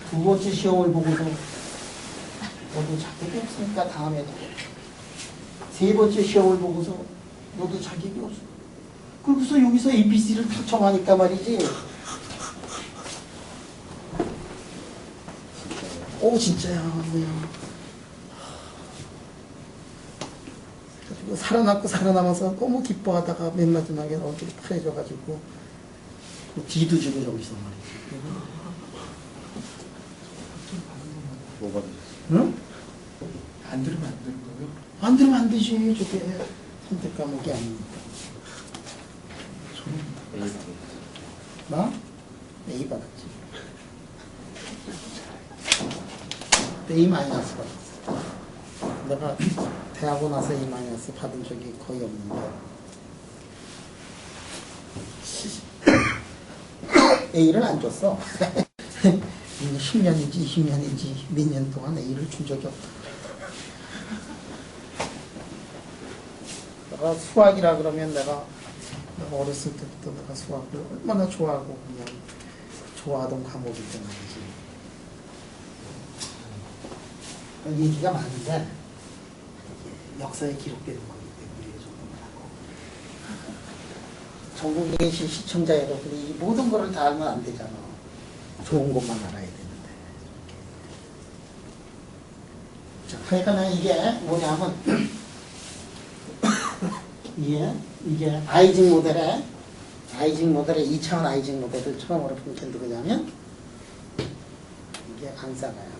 두 번째 시험을 보고도 너도 자격이 없으니까 다음에 들어. 세 번째 시험을 보고서 너도 자격이 없어. 그래서 여기서 ABC를 다 정하니까 말이지. 오 진짜야. 뭐야. 그래가지고 살아남아서 너무 기뻐하다가 맨 마지막에 얼굴이 파래져가지고 뒤도 지고 저기서 말이지. 뭐가 되셨어요? 응? 안 들으면 안 되는 거예요? 안 들으면 안 되지. 저게 선택 과목이 아니니까. 나? A 받았지. A 마이너스 받았어. 내가 대학 나서 A 마이너스 받은 적이 거의 없는데 A를 안 줬어. 10년인지 20년인지 몇 년 동안 A를 준 적이 없다. 내가 수학이라 그러면 내가 어렸을 때부터 내가 수학을 얼마나 좋아하고 그냥 좋아하던 과목이든 말이지. 얘기가 많은데 역사에 기록되는 거기 때문에 조금만 하고 전국에 계신 시청자 여러분이 이 모든 거를 다 알면 안 되잖아. 좋은 것만 알아야 되는데. 자, 하여간 이게 뭐냐면 이게 아이징 모델의 2차원 아이징 모델을 처음으로 본 게 누구냐면 이게 앙사가야.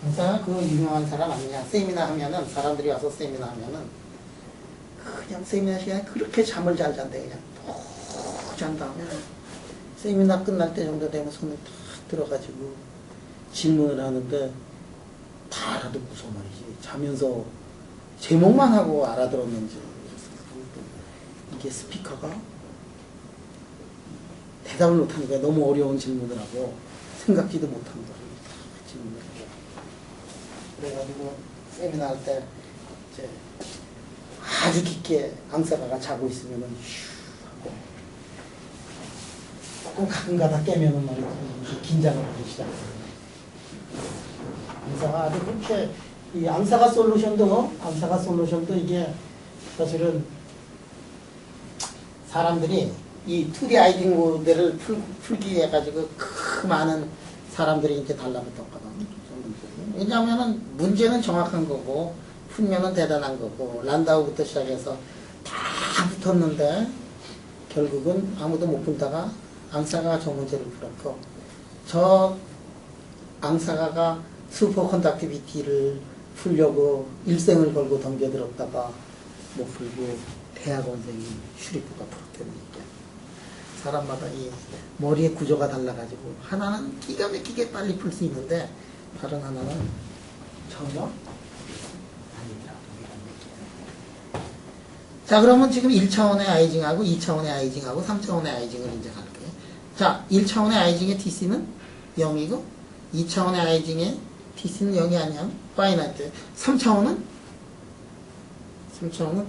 앙사가 그 유명한 사람 아니냐. 세미나 하면은 사람들이 와서 세미나 하면은 그냥 세미나 시간에 그렇게 잠을 잘 잔대. 그냥 푹 잔 다음에 세미나 끝날 때 정도 되면 손을 탁 들어가지고 질문을 하는데 다 알아듣고서 말이지. 자면서 제목만 하고 알아들었는지 이게 스피커가 대답을 못하는 거야. 너무 어려운 질문을 하고 생각지도 못한 거를 질문을 하고. 그래가지고 세미나 할 때 이제 아주 깊게 앙사가가 자고 있으면은 슈 하고 조금 가끔가다 깨면은 말이지 긴장을 하기 시작해요. 앙사가 아주 그렇게 이 앙사가 솔루션도 이게 사실은 사람들이 이 2D 아이징 모델을 풀기 위해 가지고 그 많은 사람들이 이제 달라붙었거든. 왜냐하면은 문제는 정확한 거고 풀면은 대단한 거고 란다우부터 시작해서 다 붙었는데 결국은 아무도 못 풀다가 앙사가가 저 문제를 풀었고 저 앙사가가 슈퍼컨덕티비티를 풀려고 일생을 걸고 덤벼들었다가 못 풀고 대학원생이 슈리프가 풀었다는 얘기야. 사람마다 이 머리의 구조가 달라가지고 하나는 기가 막히게 빨리 풀 수 있는데 다른 하나는 전혀 아니더라고. 자, 그러면 지금 1차원의 아이징하고 2차원의 아이징하고 3차원의 아이징을 이제 갈게요. 자, 1차원의 아이징의 TC는 0이고 2차원의 아이징의 TC는 0이 아니야. 파이나이트. 3차원은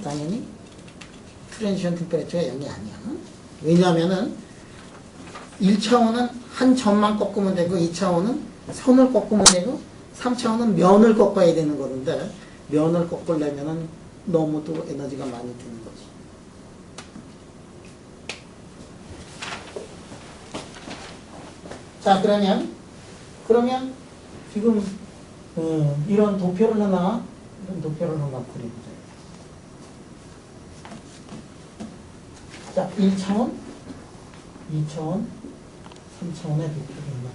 당연히 트랜지션 템퍼레처가 0이 아니야. 왜냐하면은 1차원은 한 점만 꺾으면 되고 2차원은 선을 꺾으면 되고 3차원은 면을 꺾어야 되는 거는데 면을 꺾으려면은 너무 또 에너지가 많이 드는 거지. 자, 그러면 지금 이런 도표를 하나 그려보자. 자, 1차원, 2차원, 3차원의 벡터 변화입니다.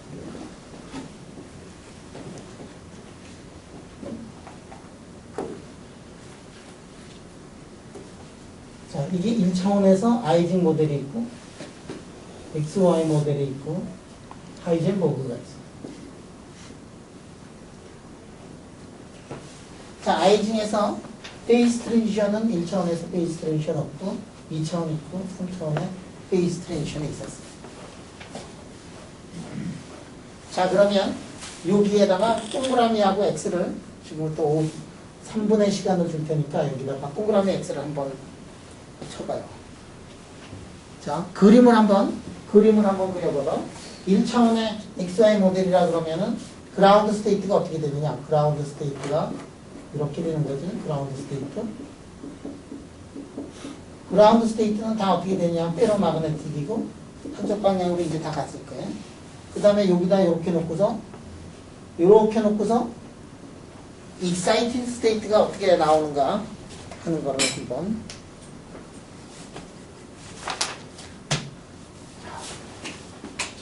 자, 이게 1차원에서 아이징 모델이 있고, XY 모델이 있고, 하이젠버그가 있어. 자, 아이징에서 페이스 트랜지션은 1차원에서 페이스 트랜지션 없고, 2차원 있고, 3차원에 페이스 트랜지션이 있었어. 자, 그러면 여기에다가 동그라미하고 X를 지금 또 3분의 시간을 줄 테니까 여기다가 동그라미 X를 한번 쳐봐요. 자, 그림을 한번 그려보자. 1차원의 XY 모델이라 그러면은 그라운드 스테이트가 어떻게 되느냐? 그라운드 스테이트가 이렇게 되는 거지. 그라운드 스테이트. 그라운드 스테이트는 다 어떻게 되냐? 페로마그네틱이고 한쪽 방향으로 이제 다 갔을 거예요. 그 다음에 여기다 이렇게 놓고서 익사이팅 스테이트가 어떻게 나오는가 하는 거를 한번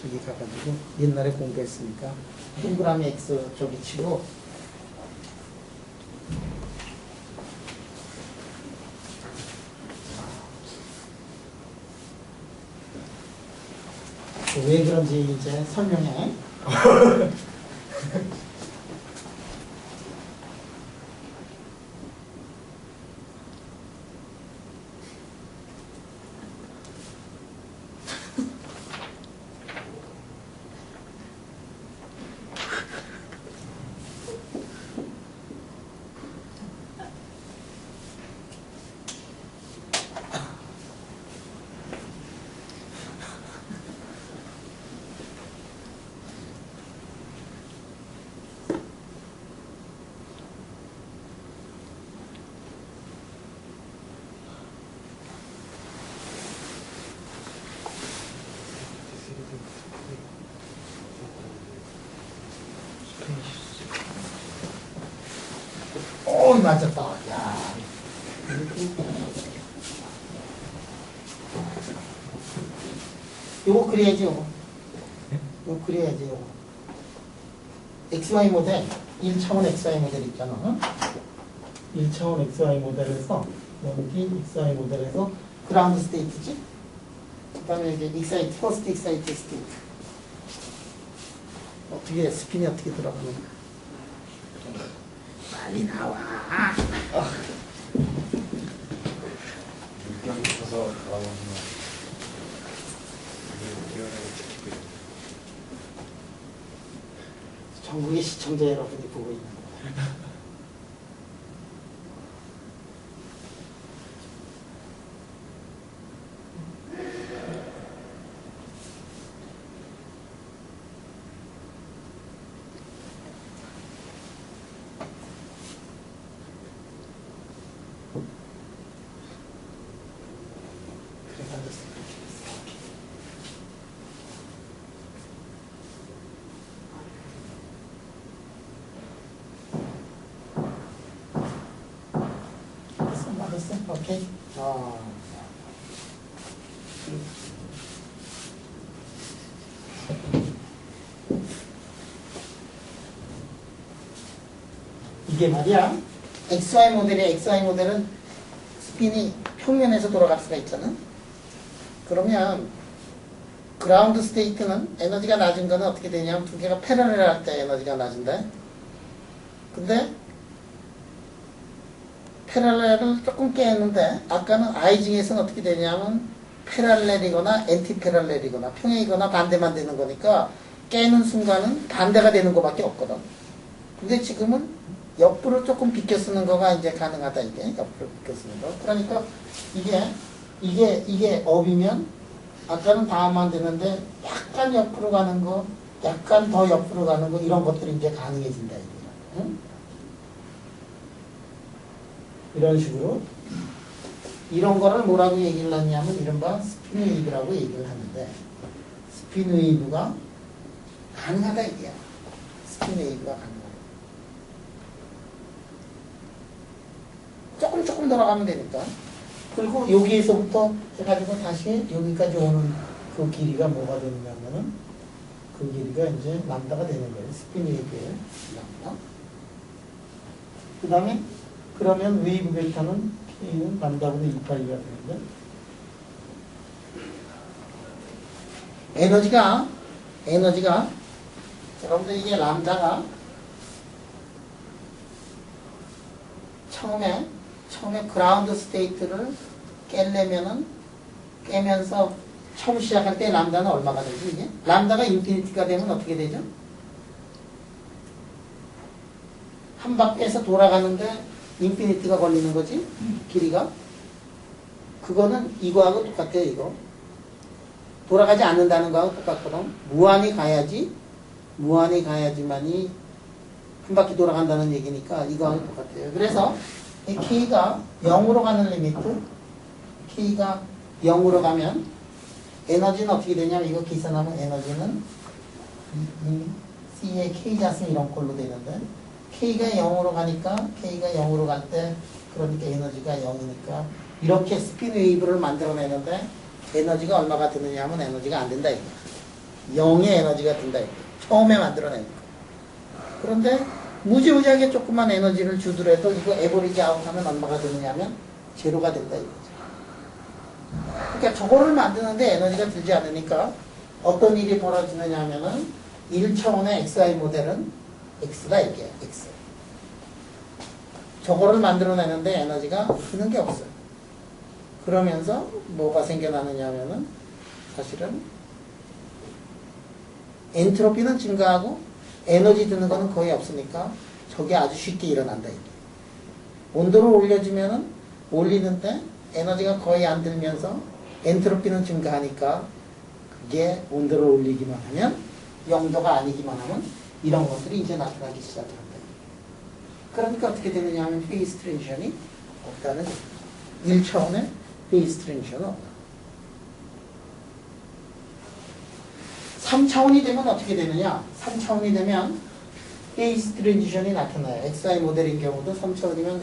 저기 가가지고 옛날에 공부했으니까 동그라미 X 저기 치고 왜 그런지 이제 설명해. 맞았다. 야. 요거 그려야지, 요거. 요거 그려야지, 요거. XY 모델, 1차원 XY 모델 있잖아. 어? 1차원 XY 모델에서, 여기 XY 모델에서 그라운드 스테이트지? 그 다음에 이제 익사이트, 퍼스트 익사이트 스테이트. 어떻게, 스핀이 어떻게 들어가는가? 빨리 나와. 물병 쳐서 돌아오는 거. 리얼하게 지키고 있는 전국의 시청자 여러분이 보고 있는 거야. 맞았어? 오케이. 이게 말이야. XY 모델은 스핀이 평면에서 돌아갈 수가 있잖아. 그러면 그라운드 스테이트는 에너지가 낮은 거는 어떻게 되냐면 두 개가 패러렐 할 때 에너지가 낮은데, 근데 패럴렐을 조금 깨는데 아까는 아이징에서는 어떻게 되냐면 패럴렐이거나 엔티패럴렐이거나 평행이거나 반대만 되는 거니까 깨는 순간은 반대가 되는 것밖에 없거든. 근데 지금은 옆으로 조금 비껴 쓰는 거가 이제 가능하다. 이게 옆으로 비껴 쓰는 거. 그러니까 이게 업이면 아까는 다 하면 안 되는데 약간 옆으로 가는 거, 약간 더 옆으로 가는 거, 이런 것들이 이제 가능해진다. 이게. 응? 이런 식으로 이런 거를 뭐라고 얘기를 하냐면 이른바 스핀 웨이브라고 얘기를 하는데, 스핀 웨이브가 가능하다 이게야. 스핀 웨이브가 가능하다. 조금 돌아가면 되니까. 그리고 여기에서부터 해가지고 다시 여기까지 오는 그 길이가 뭐가 되느냐면은 그 길이가 이제 람다가 되는 거예요. 스핀 웨이브의 람다. 그 다음에 그러면 웨이브 벡터는 K는 람다보다 2파이가 되는데 에너지가 여러분들 이게 람다가 처음에 그라운드 스테이트를 깨면서 처음 시작할 때 람다는 얼마가 되죠 이게? 람다가 인피니티가 되면 어떻게 되죠? 한 바퀴에서 돌아가는데 인피니티가 걸리는 거지 길이가. 그거는 이거하고 똑같아요. 이거 돌아가지 않는다는 거하고 똑같거든. 무한히 가야지만이 한 바퀴 돌아간다는 얘기니까 이거하고 똑같아요. 그래서 이 K가 0으로 가는 리미트, K가 0으로 가면 에너지는 어떻게 되냐면 이거 계산하면 에너지는 이 C의 K자승 이런 꼴로 되는데 K가 0으로 가니까 K가 0으로 갈 때 그러니까 에너지가 0이니까 이렇게 스핀 웨이브를 만들어내는데 에너지가 얼마가 드느냐 하면 에너지가 안 된다 이거. 0의 에너지가 든다 이거. 처음에 만들어내니까. 그런데 무지무지하게 조그만 에너지를 주더라도 이거 에버리지 아웃하면 얼마가 되느냐면 제로가 된다 이거죠. 그러니까 저거를 만드는데 에너지가 들지 않으니까 어떤 일이 벌어지느냐 하면은 1차원의 XI 모델은 X다 이게 X. 저거를 만들어내는데 에너지가 드는 게 없어요. 그러면서 뭐가 생겨나느냐 하면은 사실은 엔트로피는 증가하고 에너지 드는 거는 거의 없으니까 저게 아주 쉽게 일어난다 이게. 온도를 올려주면은 올리는데 에너지가 거의 안 들면서 엔트로피는 증가하니까 그게 온도를 올리기만 하면 0도가 아니기만 하면 이런 것들이 이제 나타나기 시작한다. 그러니까 어떻게 되느냐 하면 페이스 트랜지션이 없다는 1차원의 페이스 트랜지션은 없다. 3차원이 되면 어떻게 되느냐? 3차원이 되면 페이스 트랜지션이 나타나요. XI 모델인 경우도 3차원이면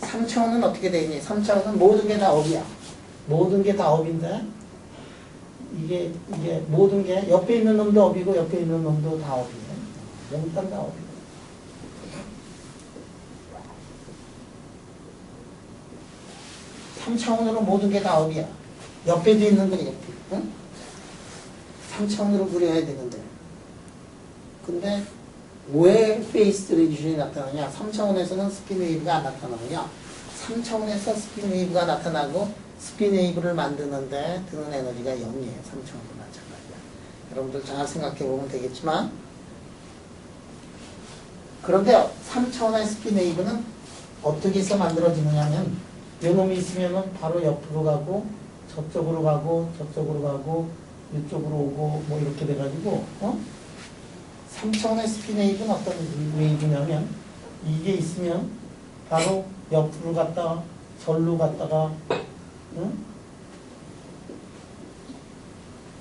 3차원은 어떻게 되니? 3차원은 모든 게 다 업이야. 모든 게 다 업인데 이게 모든 게 옆에 있는 놈도 업이고 옆에 있는 놈도 다 업이네. 몽땅 다 업이네. (3차원으로) 모든 게 다 업이야. 옆에도 있는 거 이렇게. 응? 3차원으로 그려야 되는데. 근데 왜 페이스 트랜지션이 나타나냐? 3차원에서는 스핀 웨이브가 안 나타나느냐? 3차원에서 스핀 웨이브가 나타나고 스핀 웨이브를 만드는데 드는 에너지가 0이에요. 3차원도 마찬가지야. 여러분들 잘 생각해 보면 되겠지만 그런데 3차원의 스핀 웨이브는 어떻게 해서 만들어지느냐면 요 놈이 있으면은 바로 옆으로 가고 저쪽으로 가고 저쪽으로 가고 이쪽으로 오고 뭐 이렇게 돼가지고 3차원의 스핀 웨이브는 어떤 웨이브냐면 이게 있으면 바로 옆으로 갔다가 절로 갔다가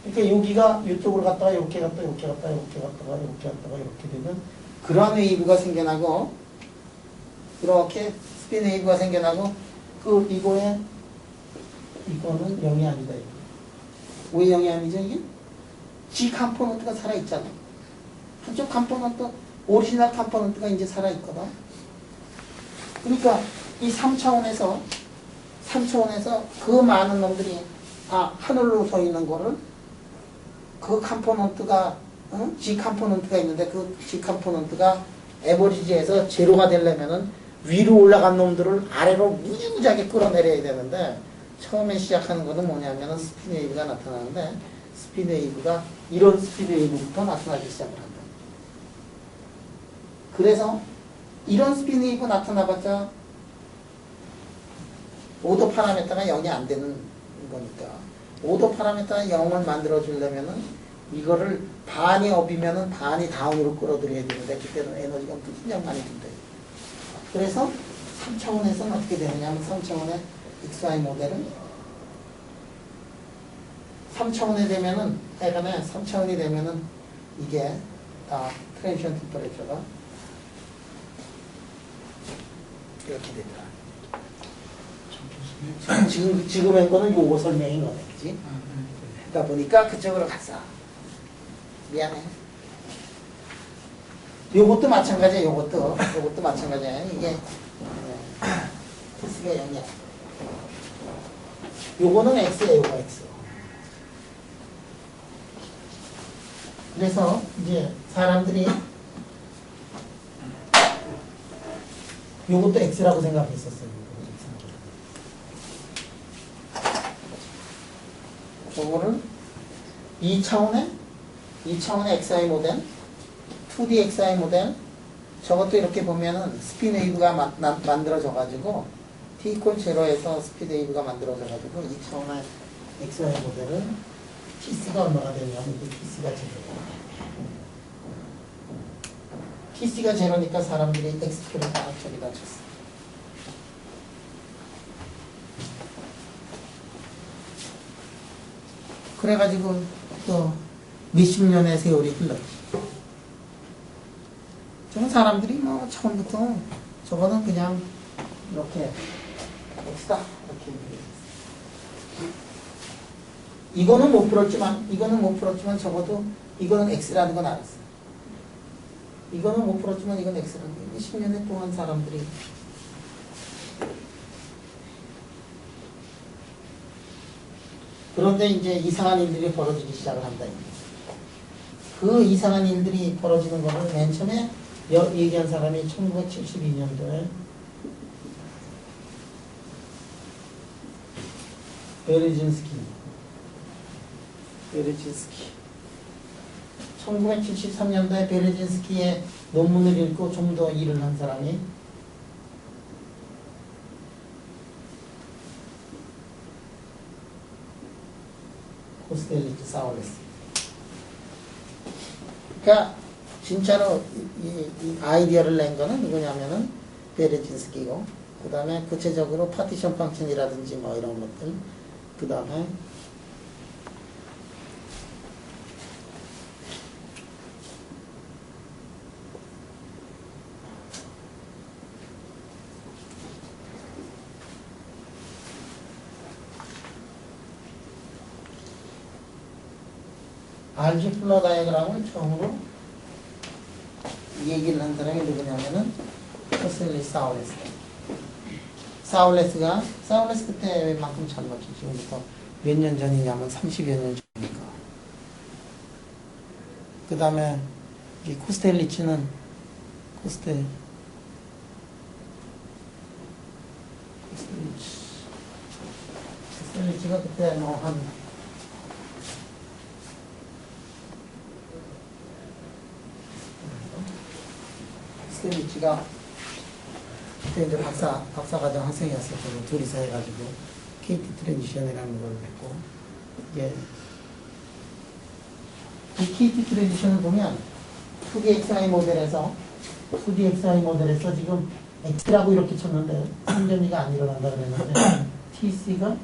그러니까 여기가 이쪽으로 갔다가 이렇게 갔다가 이렇게 갔다가 이렇게 갔다가 이렇게 갔다가 이렇게 되는 그런 웨이브가 생겨나고 이렇게 스핀 웨이브가 생겨나고 그 이거는 0이 아니다 이거. 왜 0이 아니죠 이게? G 컴포넌트가 살아있잖아. 한쪽 컴포넌트 오리지널 컴포넌트가 이제 살아있거든. 그러니까 이 3차원에서 그 많은 놈들이 하늘로 서 있는 거를 그 컴포넌트가 G 컴포넌트가 있는데 그 G 컴포넌트가 에버리지에서 제로가 되려면은 위로 올라간 놈들을 아래로 무지무지하게 끌어내려야 되는데 처음에 시작하는 거는 뭐냐면은 스핀 웨이브가 나타나는데 스핀 웨이브가 이런 스핀 웨이브부터 나타나기 시작을 한다. 그래서 이런 스핀 웨이브 나타나봤자 오더 파라메타가 0이 안 되는 거니까 오더 파라메타 0을 만들어 주려면은 이거를 반이 업이면은 반이 다운으로 끌어들여야 되는데 그때는 에너지가 무슨 많이 든대. 그래서 3차원에서는 어떻게 되느냐면 3차원의 XY 모델은 3차원이 되면은 약간의 3차원이 되면은 이게 트랜지션 템퍼레처가 이렇게 되더라. 지금 한 거는 요거 설명인 거네, 그지? 그러다 보니까 그쪽으로 갔어. 미안해. 요것도 마찬가지야, 요것도 마찬가지야. 이게 T수가 0이야. 요거는 X야, 요거 X. 그래서 이제 사람들이 요것도 X라고 생각했었어요. 요거를 2차원의 XI 모델, 2D XI 모델, 저것도 이렇게 보면은 스피드 웨이브가 만들어져 가지고 t 이퀄 제로에서 스피드 웨이브가 만들어져 가지고 2차원의 XI 모델은 TC가 얼마가 되냐면 이게 TC가 제로예요. TC가 제로니까 사람들이 X표를 다 저기다 쳤어. 그래가지고 또 몇십 년의 세월이 흘렀지. 저는 사람들이 뭐 처음부터 저거는 그냥 이렇게 X다 이렇게 이거는 못 풀었지만 적어도 이거는 X라는 건 알았어. 이거는 못 풀었지만 이건 X라는 게 10년의 동안 사람들이 그런데 이제 이상한 일들이 벌어지기 시작을 한다. 그 이상한 일들이 벌어지는 거를 맨 처음에 얘기한 사람이 1972년도에 베르진스키 1973년도에 베르진스키의 논문을 읽고 좀 더 일을 한 사람이 코스텔리츠 사울레스. 그러니까 진짜로 이 아이디어를 낸 거는 누구냐면은 베르진스키고, 그 다음에 구체적으로 파티션 펑션이라든지 뭐 이런 것들, 그 다음에 RG 플러 다이어그램을 처음으로 얘기를 한 사람이 누구냐면은 코셀리 사울레스. 사울레스 그때 웬만큼 젊었지. 지금부터 몇 년 전이냐면 30여 년 전이니까. 그 다음에 이 코스텔리츠는 코스텔리츠가 그때 뭐 한 스텔리치가 그때 이제 박사과정 학생이었었고 둘이서 해가지고 KT 트랜지션이라는 걸 했고, 이게 이 KT 트랜지션을 보면 2D XI 모델에서 지금 X라고 이렇게 쳤는데 상전이가 안 일어난다 그랬는데 TC가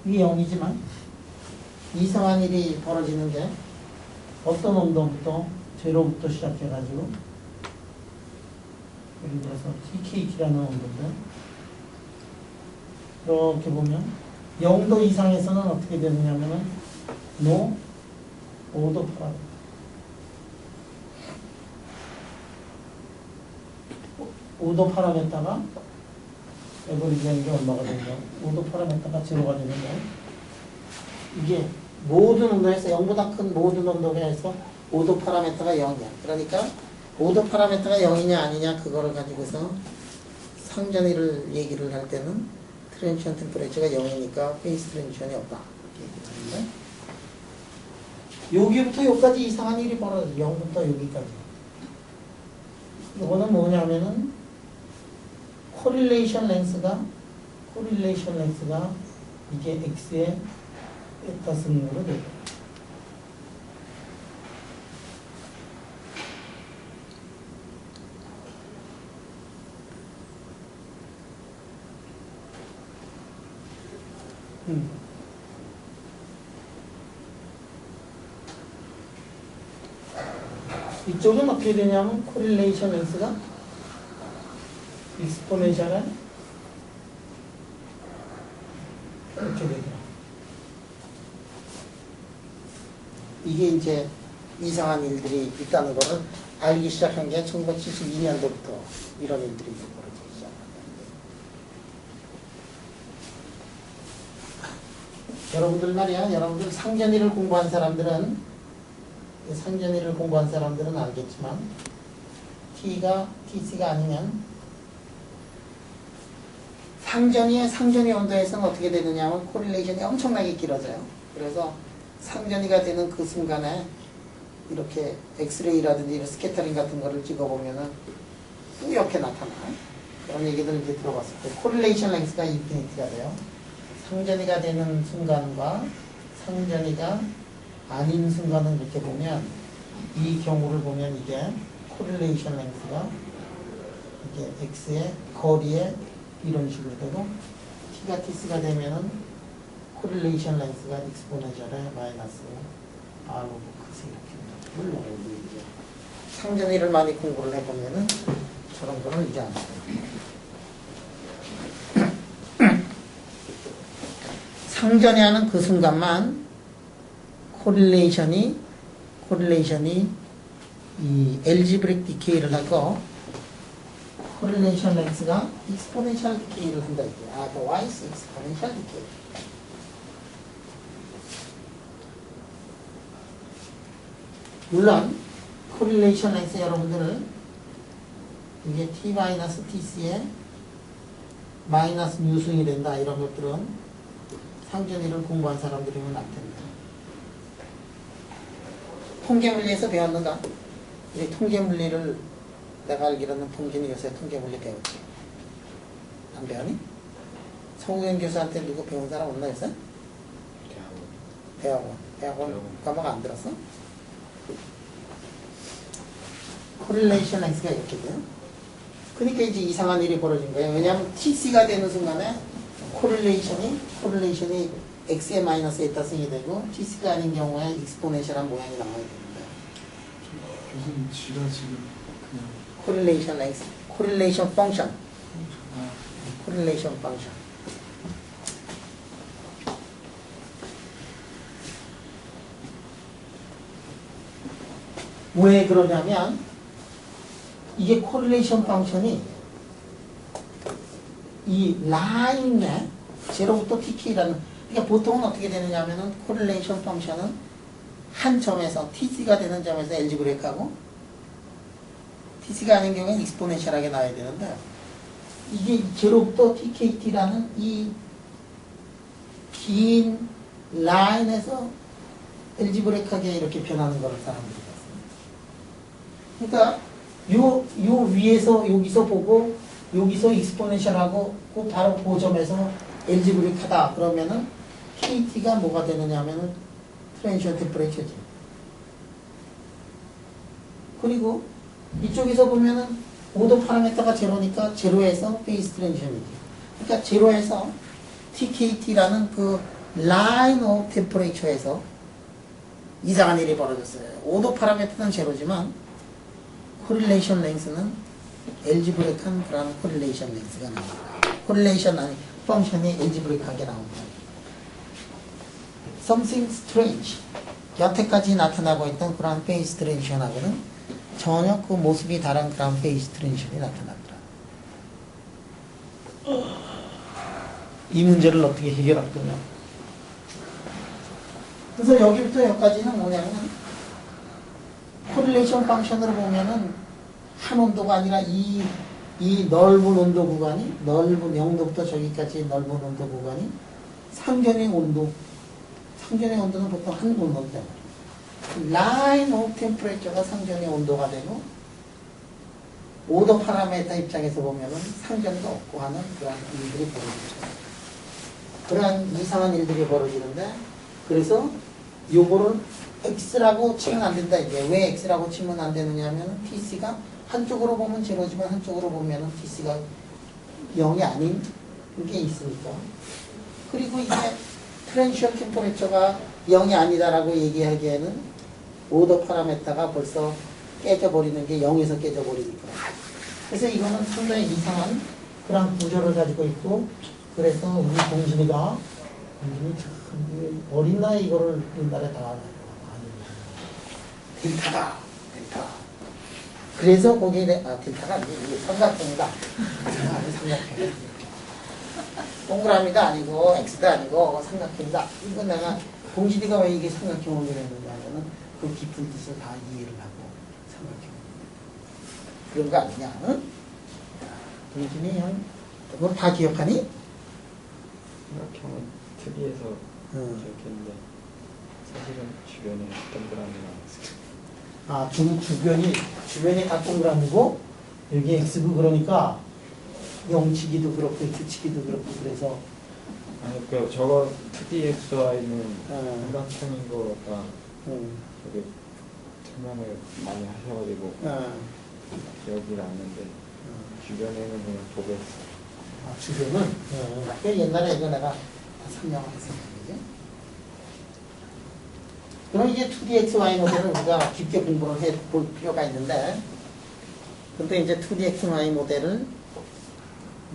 이게 0이지만 이상한 일이 벌어지는데 어떤 온도부터 제로부터 시작해가지고 예를 들어서 TKT라는 온도인데 이렇게 보면 0도 이상에서는 어떻게 되느냐면은 노 5도 파라 5도 파라메타가 에버리지하는 게 얼마가 되냐 5도 파라메타가 제로가 되는데 이게 모든 온도에서 0보다 큰 모든 온도에서 5도 파라메타가 0이야. 그러니까 5도 파라메타가 0이냐 아니냐 그거를 가지고서 상전이를 얘기를 할 때는 트랜지션 템퍼레이처가 0이니까 페이스 트랜지션이 없다 이렇게 얘기를 하는데, 여기부터 여기까지 이상한 일이 벌어져. 0부터 여기까지. 이거는 뭐냐면은 코릴레이션 렌스가 이게 X의 베타 승무로 되고, 이쪽은 어떻게 되냐면 코릴레이션 렌스가 익스포넨셜한 이렇게 되더라. 이게 이제 이상한 일들이 있다는 거를 알기 시작한 게 1972년도부터 이런 일들이 벌어지기 시작합니다. 여러분들 말이야, 여러분들 상전이를 공부한 사람들은 알겠지만 TC가 아니면 상전이 온도에서는 어떻게 되느냐 하면 코릴레이션이 엄청나게 길어져요. 그래서 상전이가 되는 그 순간에 이렇게 엑스레이라든지 스캐터링 같은 거를 찍어보면은 뿌옇게 나타나요. 그런 얘기들을 이제 들어봤을 때 코릴레이션 랭스가 인피니티가 돼요. 상전이가 되는 순간과 상전이가 아닌 순간을 이렇게 보면 이 경우를 보면 이게 코릴레이션 랭스가 이게 x의 거리에 이런 식으로 되고 t가 tc가 되면은 코릴레이션 랭스가 익스포넨셜에 마이너스 r 오브 x 이렇게 물론 이제 상전이를 많이 공부를 해보면은 저런 거는 이제 안 써요. 상전이 하는 그 순간만 코릴레이션이 이 엘지브릭 디케이를 하고 코릴레이션 랭스가 익스포넨셜 디케이를 한다 이게. the y's exponential decay. 물론 코릴레이션 랭스 여러분들은 이게 t-tc에 마이너스 뉴승이 된다 이런 것들은 상전이를 공부한 사람들이면 알 텐데. 통계물리에서 배웠는가? 이 통계물리를 내가 알기로는 봉진이 요새 통계물리 배웠지. 안 배우니? 성우현 교수한테 누구 배운 사람 없나 요새? 대학원 과목 안 들었어? 코릴레이션 랭스가 이렇게 돼요. 그러니까 이제 이상한 일이 벌어진 거예요. 왜냐하면 TC가 되는 순간에 코릴레이션이 x의 마이너스 에타승이 되고 TC가 아닌 경우에 익스포넨셜한 모양이 나와야 되는데. 교수님 지가 지금 그냥 코릴레이션 랭스, 코릴레이션 펑션. 코릴레이션 펑션. 왜 그러냐면 이게 코릴레이션 펑션이 이 라인에 제로부터 TK라는, 그러니까 보통은 어떻게 되느냐 하면은 코릴레이션 펑션은 한 점에서 TC가 되는 점에서 엘지브레이크하고 TC가 아닌 경우에는 익스포넨셜하게 나와야 되는데 이게 제로부터 TKT라는 이 긴 라인에서 엘지브레이크하게 이렇게 변하는 거를 사람들이 봤습니다. 그러니까 요 위에서 여기서 보고 여기서 익스포넨셜하고 그 바로 그 점에서 엘지브릭하다 그러면은 KT가 뭐가 되느냐 하면은 트랜지션 템퍼레이처지. 그리고 이쪽에서 보면은 오도 파라미터가 제로니까 제로에서 페이스 트랜지션이지. 그러니까 제로에서 TKT라는 그 라인 오브 템퍼레이처에서 이상한 일이 벌어졌어요. 오도 파라미터는 제로지만 코릴레이션 랭스는 엘지브릭한 그런 코릴레이션 랭스가 나옵니다. 코릴레이션 아니 펑션이 엘지브릭하게 나옵니다. Something strange. 여태까지 나타나고 있던 그런 페이스 트랜지션하고는 전혀 그 모습이 다른 그런 페이스 트랜지션이 나타나더라. 이 문제를 어떻게 해결할 거냐. 그래서 여기부터 여기까지는 뭐냐면 코릴레이션 펑션으로 보면은 한 온도가 아니라 이 넓은 온도 구간이, 넓은 0도부터 저기까지 넓은 온도 구간이 상전의 온도는 보통 한 온도인데 라인 오브 템퍼레이처가 상전의 온도가 되고 오더 파라미터 입장에서 보면은 상전도 없고 하는 그런 일들이 벌어지죠. 그런 이상한 일들이 벌어지는데 그래서 요거를 X라고 치면 안 된다. 이게 왜 X라고 치면 안 되느냐 하면 TC가 한쪽으로 보면 제로지만 한쪽으로 보면 TC가 0이 아닌 게 있으니까. 그리고 이게 트랜지션 템퍼레이처가 0이 아니다라고 얘기하기에는 오더 파라미터가 벌써 깨져버리는 게 0에서 깨져버리니까. 그래서 이거는 상당히 이상한 그런 구조를 가지고 있고, 그래서 우리 공진이가 공진이 참 어린 나이 이거를 옛날에 다 알아요. 델타다. 델타. 그래서 거기에 델타가 아니고 이게 삼각형이다. 삼각형. 동그라미도 아니고 x도 아니고 삼각형이다. 이거 내가 공진이가 왜 이게 삼각형을 그렸느냐 하면은 그 깊은 뜻을 다 이해를 하고 삼각형. 그런 거 아니냐? 응? 공진이 형, 그걸 다 기억하니? 삼각형은 특이해서 기억했는데 사실은 주변에 동그라미가 있어요. 주변이 다 동그라미고, 여기 X고 그러니까, 0치기도 그렇고, X치기도 그렇고, 그래서, 아니 그 저거 2D XY는 삼각형인 거가 되게 설명을 많이 하셔가지고 기억이 나는데 주변에는 그냥 보고 주변은, 옛날에 이거 내가 다 설명을 했었는데, 그지? 그럼 이제 2DXY 모델을 우리가 깊게 공부를 해볼 필요가 있는데, 근데 이제 2DXY 모델을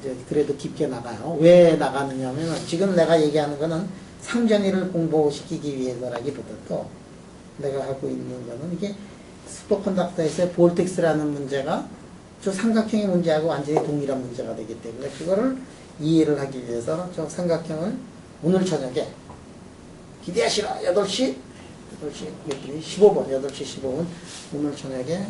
이제 그래도 깊게 나가요. 왜 나가느냐면, 지금 내가 얘기하는 거는 상전이를 공부시키기 위해서라기보다도 내가 하고 있는 거는 이게 슈퍼컨덕터에서의 볼텍스라는 문제가 저 삼각형의 문제하고 완전히 동일한 문제가 되기 때문에 그거를 이해를 하기 위해서 저 삼각형을 오늘 저녁에 기대하시라 8시 몇 분이 15분 8시 15분 오늘 저녁에